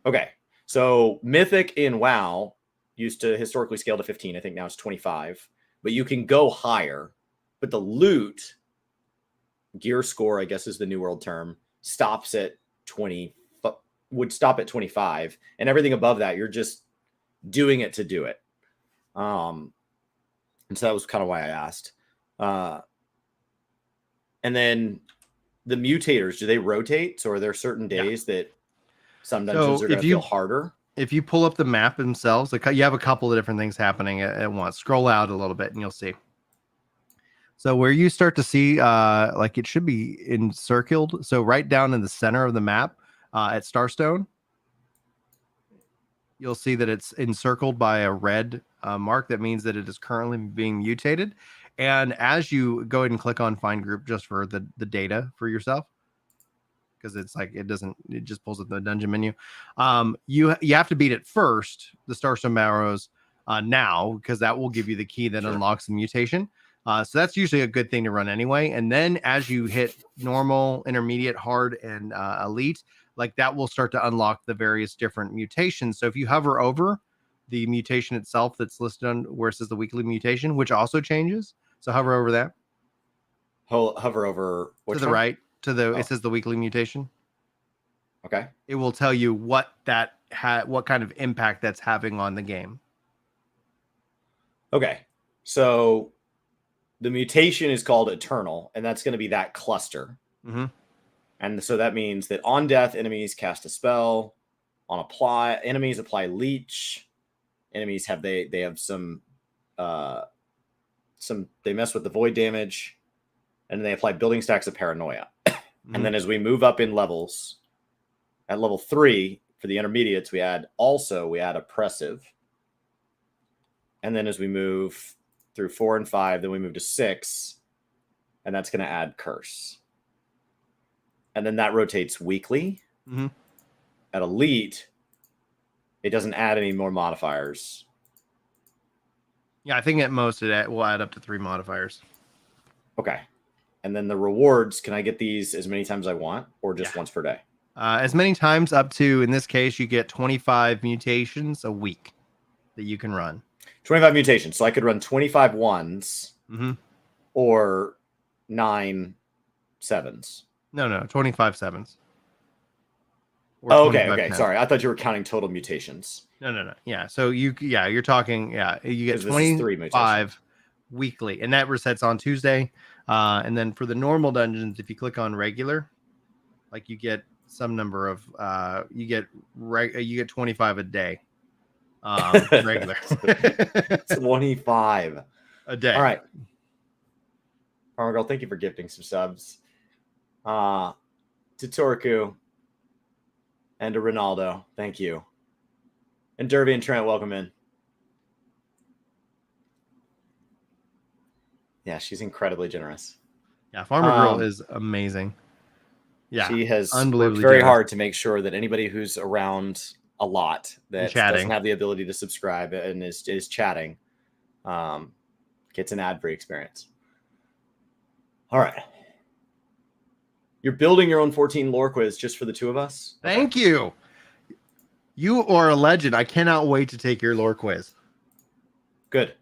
S2: Okay. So Mythic in WoW used to historically scale to 15. I think now it's 25. But you can go higher. But the loot, gear score, I guess is the New World term, stops at 20. Would stop at 25. And everything above that, you're just doing it to do it. And so that was kind of why I asked. And then the mutators, do they rotate? So are there certain days that some dungeons are going to feel harder?
S1: If you pull up the map themselves, like you have a couple of different things happening at once. Scroll out a little bit and you'll see. So where you start to see, like it should be encircled. So right down in the center of the map at Starstone, you'll see that it's encircled by a red mark. That means that it is currently being mutated. And as you go ahead and click on find group just for the data for yourself, because it's like it just pulls up the dungeon menu. You have to beat it first, the Starstone Barrows now, because that will give you the key that unlocks the mutation. So that's usually a good thing to run anyway. And then as you hit normal, intermediate, hard, and elite, like that will start to unlock the various different mutations. So if you hover over the mutation itself that's listed on where it says the weekly mutation, which also changes. So hover over that
S2: Hover over
S1: to the right to the it
S2: Oh.
S1: says the weekly mutation.
S2: Okay.
S1: It will tell you what that what kind of impact that's having on the game.
S2: Okay. So the mutation is called Eternal, and that's going to be that cluster.
S1: Mm-hmm.
S2: And so that means that on death, enemies cast a spell. On apply, enemies apply leech. Enemies have they have some they mess with the void damage, and they apply building stacks of paranoia.
S1: Mm-hmm.
S2: And then as we move up in levels, at level 3 for the intermediates, we add oppressive. And then as we move through 4 and 5, then we move to 6, and that's going to add curse. And then that rotates weekly.
S1: Mm-hmm.
S2: At elite, it doesn't add any more modifiers.
S1: Yeah, I think at most it will add up to 3 modifiers.
S2: Okay. And then the rewards, can I get these as many times as I want, or just once per day?
S1: As many times up to, in this case, you get 25 mutations a week that you can run.
S2: 25 mutations. So I could run 25 ones or 9 sevens.
S1: No, 25 sevens.
S2: Oh, okay. Sorry. I thought you were counting total mutations.
S1: No. Yeah. So you're talking, you get 25 weekly, and that resets on Tuesday. And then for the normal dungeons, if you click on regular, like you get some number of, you get 25 a day. Regular.
S2: 25
S1: a day.
S2: All right. Farmer Girl, thank you for gifting some subs. To Torku and to Ronaldo, thank you. And Derby and Trent, welcome in. Yeah, she's incredibly generous.
S1: Yeah, Farmer Girl is amazing. Yeah,
S2: she has worked very hard to make sure that anybody who's around a lot that doesn't have the ability to subscribe and is chatting gets an ad-free experience. All right. You're building your own 14 lore quiz just for the two of us?
S1: Thank you. You are a legend. I cannot wait to take your lore quiz.
S2: Good.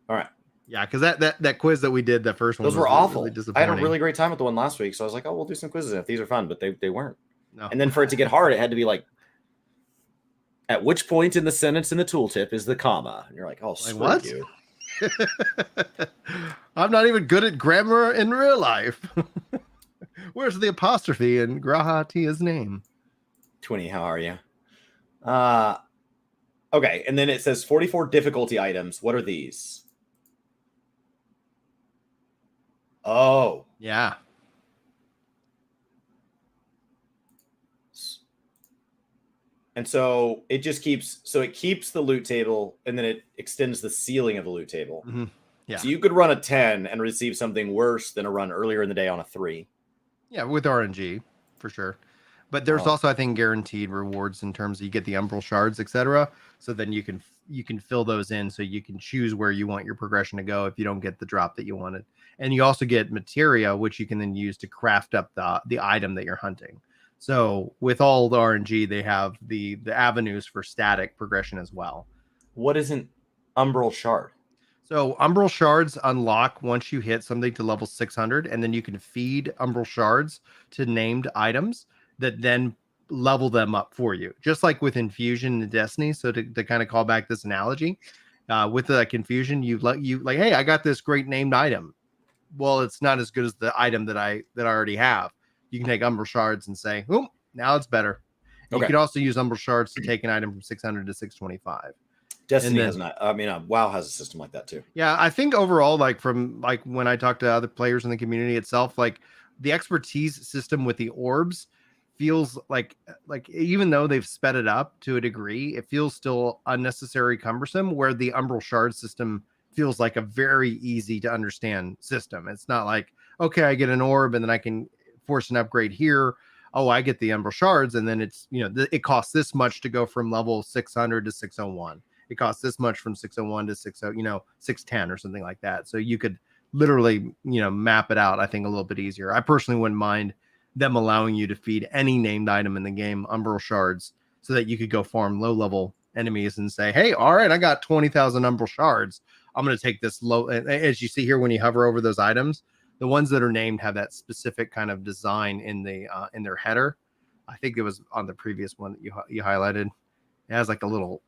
S2: All right.
S1: Yeah, because that quiz that we did, that first one,
S2: those were awful. Really I had a really great time with the one last week, so I was like, oh, we'll do some quizzes if these are fun, but they weren't. No. And then for it to get hard, it had to be like, at which point in the sentence in the tooltip is the comma? And you're like, oh, screw
S1: what?
S2: You.
S1: I'm not even good at grammar in real life. Where's the apostrophe in Grahatia's name?
S2: Twinny, how are you? Okay, and then it says 44 difficulty items. What are these? Oh.
S1: Yeah.
S2: And so it just keeps the loot table, and then it extends the ceiling of the loot table.
S1: Mm-hmm. Yeah.
S2: So you could run a 10 and receive something worse than a run earlier in the day on a 3.
S1: Yeah, with RNG for sure. But there's also, I think, guaranteed rewards in terms of you get the umbral shards, etc. So then you can fill those in, so you can choose where you want your progression to go if you don't get the drop that you wanted. And you also get materia, which you can then use to craft up the item that you're hunting. So with all the RNG, they have the avenues for static progression as well.
S2: What is an umbral shard?
S1: So umbral shards unlock once you hit something to level 600, and then you can feed umbral shards to named items that then level them up for you, just like with Infusion and Destiny. So to kind of call back this analogy, with the Confusion, you like, hey, I got this great named item. Well, it's not as good as the item that I already have. You can take umbral shards and say, oh, now it's better. Okay. You can also use umbral shards to take an item from 600 to 625.
S2: Destiny has not. I mean, WoW has a system like that too.
S1: Yeah, I think overall, like when I talk to other players in the community itself, like the expertise system with the orbs feels like even though they've sped it up to a degree, it feels still unnecessary cumbersome, where the umbral shard system feels like a very easy to understand system. It's not like, okay, I get an orb and then I can force an upgrade here. Oh, I get the umbral shards, and then it's, it costs this much to go from level 600 to 601. it costs this much from 601 to 60, 610 or something like that. So you could literally, map it out, I think, a little bit easier. I personally wouldn't mind them allowing you to feed any named item in the game umbral shards so that you could go farm low level enemies and say, hey, all right, I got 20,000 umbral shards. I'm going to take this low. As you see here, when you hover over those items, the ones that are named have that specific kind of design in their header. I think it was on the previous one that you highlighted. It has like a little,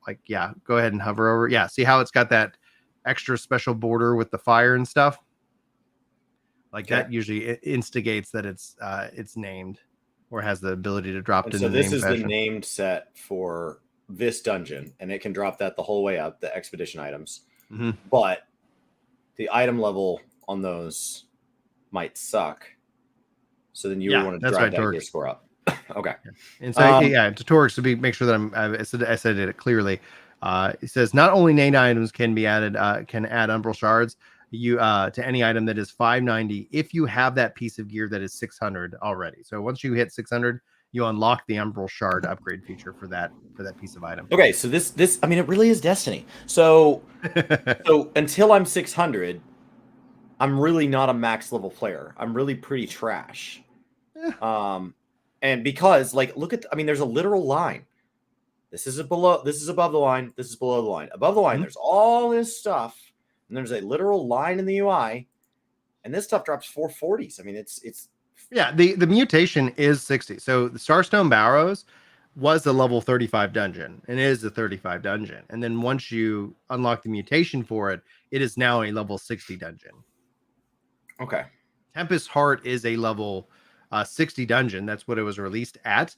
S1: go ahead and hover over. Yeah. See how it's got that extra special border with the fire and stuff? Like that usually instigates that it's named or has the ability to drop it in the name.
S2: So this is
S1: fashion.
S2: the named set for this dungeon, and it can drop that the whole way up, the expedition items.
S1: Mm-hmm.
S2: But the item level on those might suck. So then you would want to drive that gear score up. Okay.
S1: And so to Torx, to make sure that I said it clearly. It says not only named items can be added, can add umbral shards to any item that is 590 if you have that piece of gear that is 600 already. So once you hit 600, you unlock the umbral shard upgrade feature for that piece of item.
S2: Okay, so this I mean, it really is Destiny. So until I'm 600, I'm really not a max level player. I'm really pretty trash. And because look at, there's a literal line. This is above the line. This is below the line. Above the line, there's all this stuff, and there's a literal line in the UI, and this stuff drops 440s. I mean, it's
S1: the mutation is 60. So the Starstone Barrows was a level 35 dungeon and is a 35 dungeon. And then once you unlock the mutation for it, it is now a level 60 dungeon.
S2: Okay.
S1: Tempest Heart is a level 60 dungeon. That's what it was released at.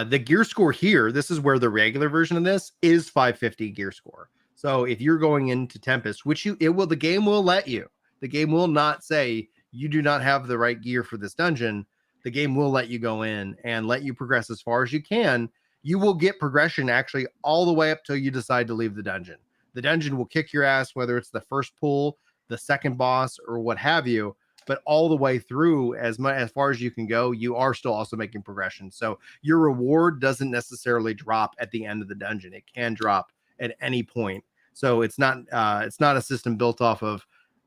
S1: The gear score here, this is where the regular version of this is 550 gear score. So if you're going into Tempest, the game will let you. The game will not say you do not have the right gear for this dungeon. The game will let you go in and let you progress as far as you can. You will get progression actually all the way up till you decide to leave the dungeon. The dungeon will kick your ass, whether it's the first pull, the second boss, or what have you. But all the way through, as far as you can go, you are still also making progression. So your reward doesn't necessarily drop at the end of the dungeon. It can drop at any point. So it's not a system built off of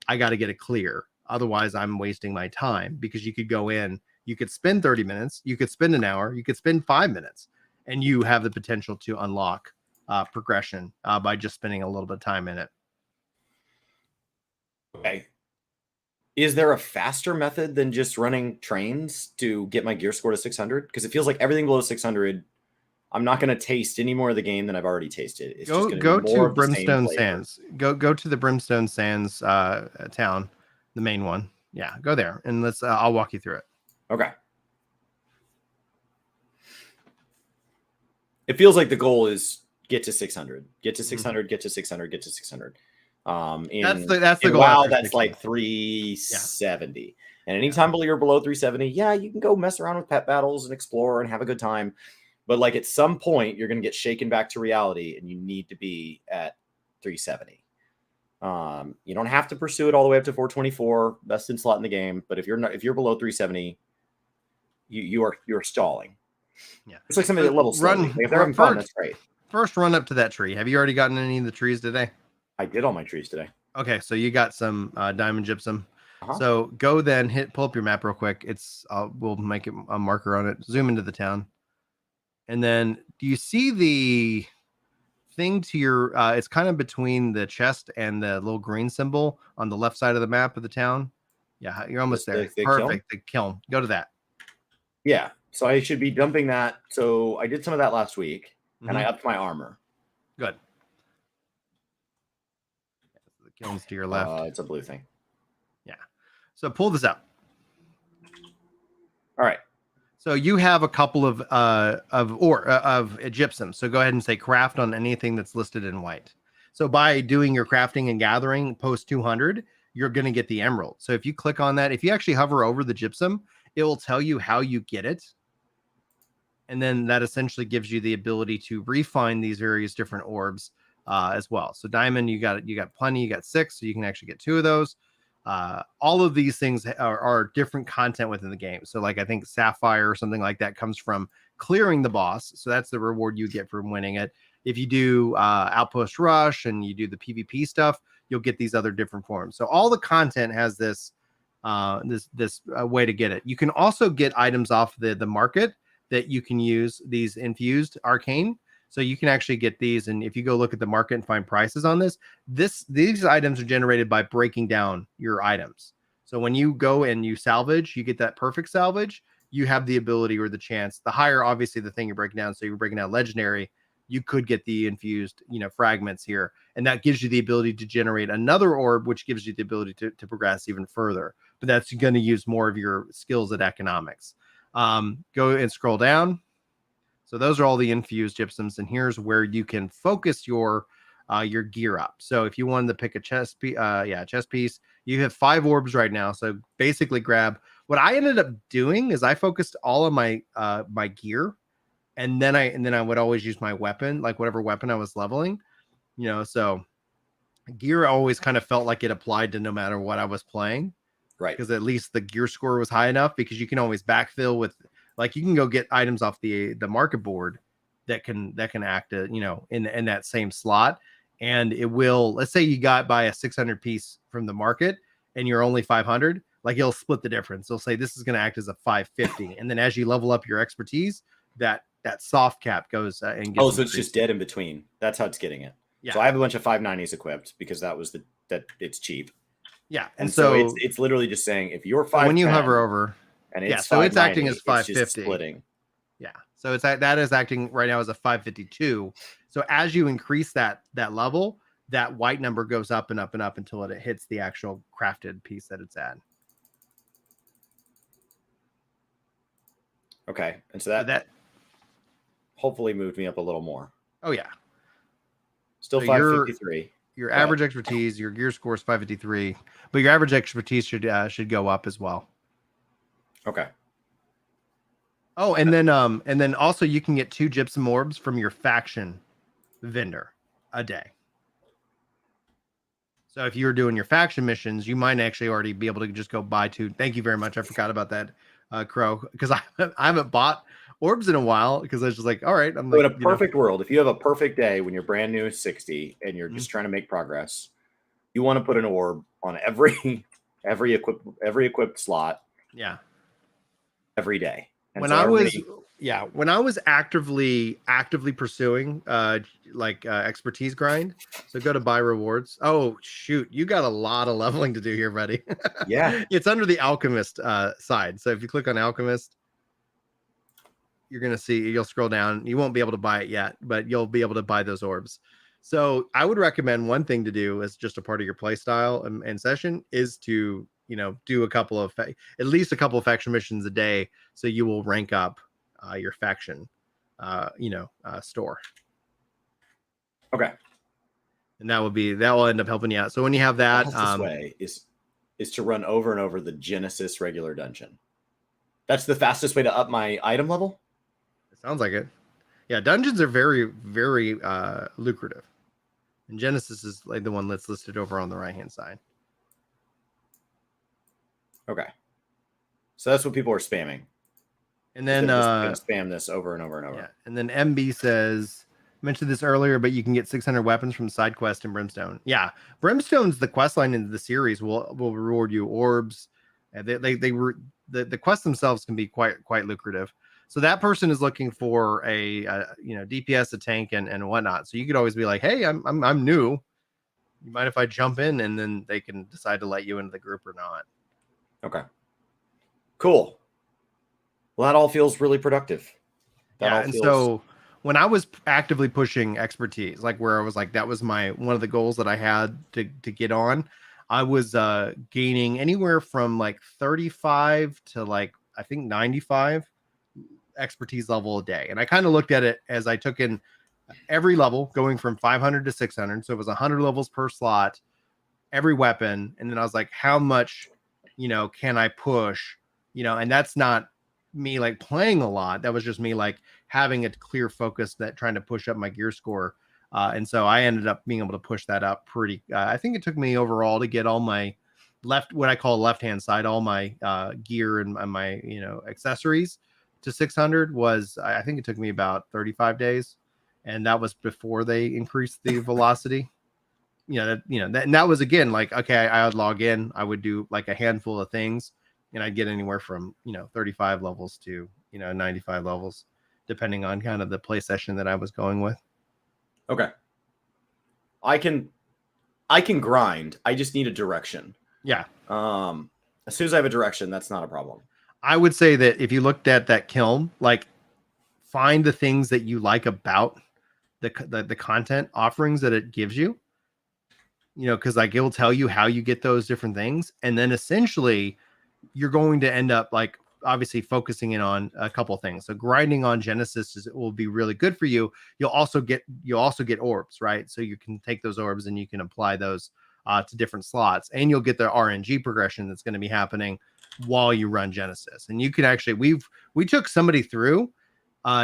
S1: I got to get it clear. Otherwise, I'm wasting my time, because you could go in, you could spend 30 minutes, you could spend an hour, you could spend 5 minutes, and you have the potential to unlock progression by just spending a little bit of time in it.
S2: Okay. Is there a faster method than just running trains to get my gear score to 600? Because it feels like everything below 600, I'm not going to taste any more of the game than I've already tasted. It's
S1: go to Brimstone Sands. Go to the Brimstone Sands town, the main one. Yeah, go there and let's. I'll walk you through it.
S2: Okay. It feels like the goal is get to 600, get to 600, get to 600, get to 600. That's the goal. Wow, that's like 370. Yeah. And anytime you're below 370, you can go mess around with pet battles and explore and have a good time. But at some point, you're going to get shaken back to reality, and you need to be at 370. You don't have to pursue it all the way up to 424, best in slot in the game. But if you're below 370, you're stalling.
S1: Yeah,
S2: it's like somebody that levels slowly. If they're having fun, that's great.
S1: First, run up to that tree. Have you already gotten any of the trees today?
S2: I did all my trees today.
S1: Okay, so you got some diamond gypsum. So go then pull up your map real quick. We'll make it a marker on it. Zoom into the town, and then do you see the thing to your? It's kind of between the chest and the little green symbol on the left side of the map of the town. Yeah, you're almost there. Perfect. The kiln. Go to that.
S2: Yeah. So I should be dumping that. So I did some of that last week, and I upped my armor.
S1: Good. The kiln's to your left.
S2: It's a blue thing.
S1: Yeah. So pull this out.
S2: All right.
S1: So you have a couple of gypsum. So go ahead and say craft on anything that's listed in white. So by doing your crafting and gathering post 200, you're going to get the emerald. So if you click on that, if you actually hover over the gypsum, it will tell you how you get it. And then that essentially gives you the ability to refine these various different orbs as well. So diamond, you got plenty, you got 6, so you can actually get 2 of those. All of these things are different content within the game. So I think sapphire or something like that comes from clearing the boss. So that's the reward you get from winning it. if you do Outpost Rush and you do the PvP stuff, you'll get these other different forms. So all the content has this way to get it. You can also get items off the market that you can use, these infused arcane. So you can actually get these, and if you go look at the market and find prices on these items are generated by breaking down your items. So when you go and you salvage, you get that perfect salvage. You have the ability or the chance. The higher, obviously, the thing you're breaking down. So you're breaking down legendary. You could get the infused, fragments here, and that gives you the ability to generate another orb, which gives you the ability to progress even further. But that's going to use more of your skills at economics. Go and scroll down. So those are all the infused gypsums, and here's where you can focus your gear up. So if you wanted to pick a chest piece, you have 5 orbs right now. So basically grab. What I ended up doing is I focused all of my my gear, and then I would always use my weapon, like whatever weapon I was leveling, so gear always kind of felt like it applied to no matter what I was playing.
S2: Right.
S1: Because at least the gear score was high enough, because you can always backfill with, like, you can go get items off the market board that can act, in that same slot. And it will, let's say you got by a 600 piece from the market and you're only 500, like it'll split the difference. They'll say this is going to act as a 550. And then as you level up your expertise, that soft cap goes and gets
S2: so it's just dead in between. That's how it's getting it.
S1: Yeah.
S2: So I have a bunch of 590s equipped because that was that it's cheap.
S1: Yeah.
S2: And so it's literally just saying if you're 5,
S1: when you hover over,
S2: and it's
S1: so it's acting as 550.
S2: It's just splitting.
S1: Yeah. So that is acting right now as a 552. So as you increase that level, that white number goes up and up and up until it hits the actual crafted piece that it's at.
S2: Okay. And so that hopefully moved me up a little more.
S1: Oh yeah.
S2: Still so 553.
S1: Your average expertise, your gear score is 553, but your average expertise should go up as well.
S2: Okay.
S1: Oh, and then also you can get 2 gypsum orbs from your faction vendor a day. So if you're doing your faction missions, you might actually already be able to just go buy 2. Thank you very much. I forgot about that, Crow, because I haven't bought orbs in a while, because I was just like, all right. I'm
S2: so
S1: like,
S2: in a perfect world, if you have a perfect day when you're brand new at 60 and you're just trying to make progress, you want to put an orb on every equipped slot.
S1: Yeah.
S2: Every day. And
S1: when I was actively pursuing expertise grind, so go to buy rewards. Oh shoot, you got a lot of leveling to do here, buddy.
S2: Yeah.
S1: It's under the alchemist side. So if you click on alchemist, you're gonna see, you'll scroll down. You won't be able to buy it yet, but you'll be able to buy those orbs. So I would recommend one thing to do as just a part of your play style and session is to do at least a couple of faction missions a day, so you will rank up your faction store.
S2: Okay.
S1: And that will end up helping you out. So when you have that,
S2: this way is to run over and over the Genesis regular dungeon. That's the fastest way to up my item level.
S1: It sounds like it. Yeah, dungeons are very, very lucrative, and Genesis is like the one that's listed over on the right hand side.
S2: Okay. So that's what people are spamming.
S1: And then
S2: spam this over and over and over.
S1: Yeah. And then MB says, mentioned this earlier, but you can get 600 weapons from side quest in Brimstone. Yeah. Brimstone's the quest line in the series will reward you orbs. And the quests themselves can be quite lucrative. So that person is looking for a DPS, a tank, and whatnot. So you could always be like, hey, I'm new. You mind if I jump in? And then they can decide to let you into the group or not.
S2: Okay. Cool. Well, that all feels really productive.
S1: So when I was actively pushing expertise, like where I was like, that was one of the goals that I had to get on, I was gaining anywhere from like 35 to like, I think 95 expertise level a day. And I kind of looked at it as I took in every level going from 500 to 600. So it was 100 levels per slot, every weapon. And then I was like, how much can I push, and that's not me like playing a lot. That was just me like having a clear focus that trying to push up my gear score. And so I ended up being able to push that up pretty. I think it took me overall to get all my what I call left-hand side, all my gear and my, accessories to 600 was, I think it took me about 35 days. and that was before they increased the velocity. And that was again like, okay, I would log in, I would do like a handful of things, and I'd get anywhere from 35 levels to 95 levels, depending on kind of the play session that I was going with.
S2: Okay. I can grind. I just need a direction.
S1: Yeah.
S2: As soon as I have a direction, that's not a problem.
S1: I would say that if you looked at that kiln, like find the things that you like about the content offerings that it gives you, because like it will tell you how you get those different things. And then essentially you're going to end up like obviously focusing in on a couple things. So grinding on Genesis will be really good for you. You'll also get orbs, right? So you can take those orbs and you can apply those to different slots, and you'll get the RNG progression that's going to be happening while you run Genesis. And you can actually, we took somebody through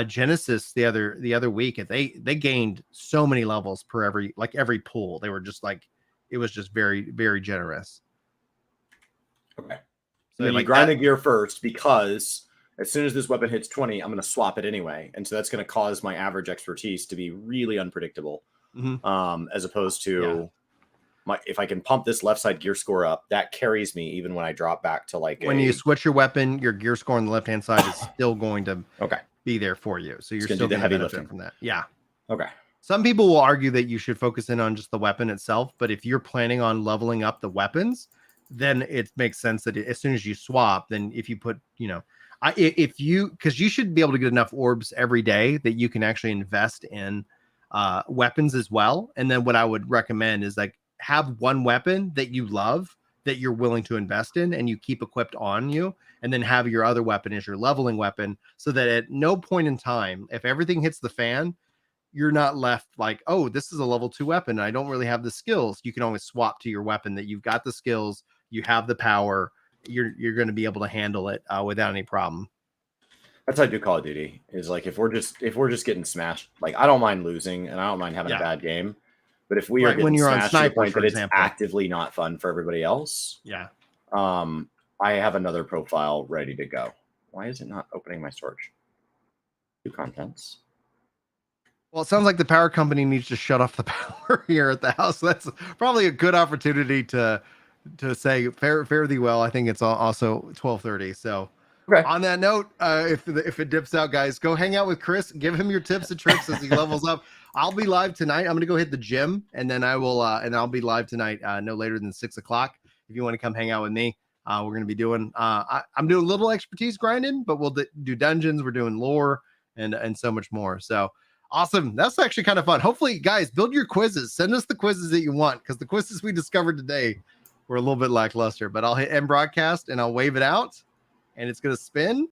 S1: Genesis the other week, and they gained so many levels per every pool. They were just like, it was just very, very generous.
S2: Okay. So you grind the gear first, because as soon as this weapon hits 20, I'm going to swap it anyway. And so that's going to cause my average expertise to be really unpredictable. As opposed to if I can pump this left side gear score up, that carries me even when I drop back to like
S1: when you switch your weapon, your gear score on the left hand side is still going to be there for you. So you're still going to benefit from that. Yeah.
S2: Okay.
S1: Some people will argue that you should focus in on just the weapon itself, but if you're planning on leveling up the weapons, then it makes sense that as soon as you swap, then if you put, because you should be able to get enough orbs every day that you can actually invest in weapons as well. And then what I would recommend is like have one weapon that you love that you're willing to invest in and you keep equipped on you, and then have your other weapon as your leveling weapon, so that at no point in time, if everything hits the fan, you're not left like, oh, this is a level 2 weapon and I don't really have the skills. You can always swap to your weapon that you've got the skills, you have the power, you're going to be able to handle it without any problem.
S2: That's how I do Call of Duty, is like if we're just getting smashed, like I don't mind losing and I don't mind having a bad game, but if we are getting smashed to the point that it's actively not fun for everybody else, I have another profile ready to go. Why is it not opening my storage? New contents.
S1: Well, it sounds like the power company needs to shut off the power here at the house. That's probably a good opportunity to say fare thee well. I think it's also 12:30. So on that note, if it dips out, guys, go hang out with Chris. Give him your tips and tricks as he levels up. I'll be live tonight. I'm going to go hit the gym, and then I'll be live tonight no later than 6 o'clock. If you want to come hang out with me, we're going to be doing. I'm doing a little expertise grinding, but we'll do dungeons. We're doing lore and so much more. So. Awesome. That's actually kind of fun. Hopefully, guys, build your quizzes. Send us the quizzes that you want, because the quizzes we discovered today were a little bit lackluster. But I'll hit end broadcast and I'll wave it out, and it's going to spin.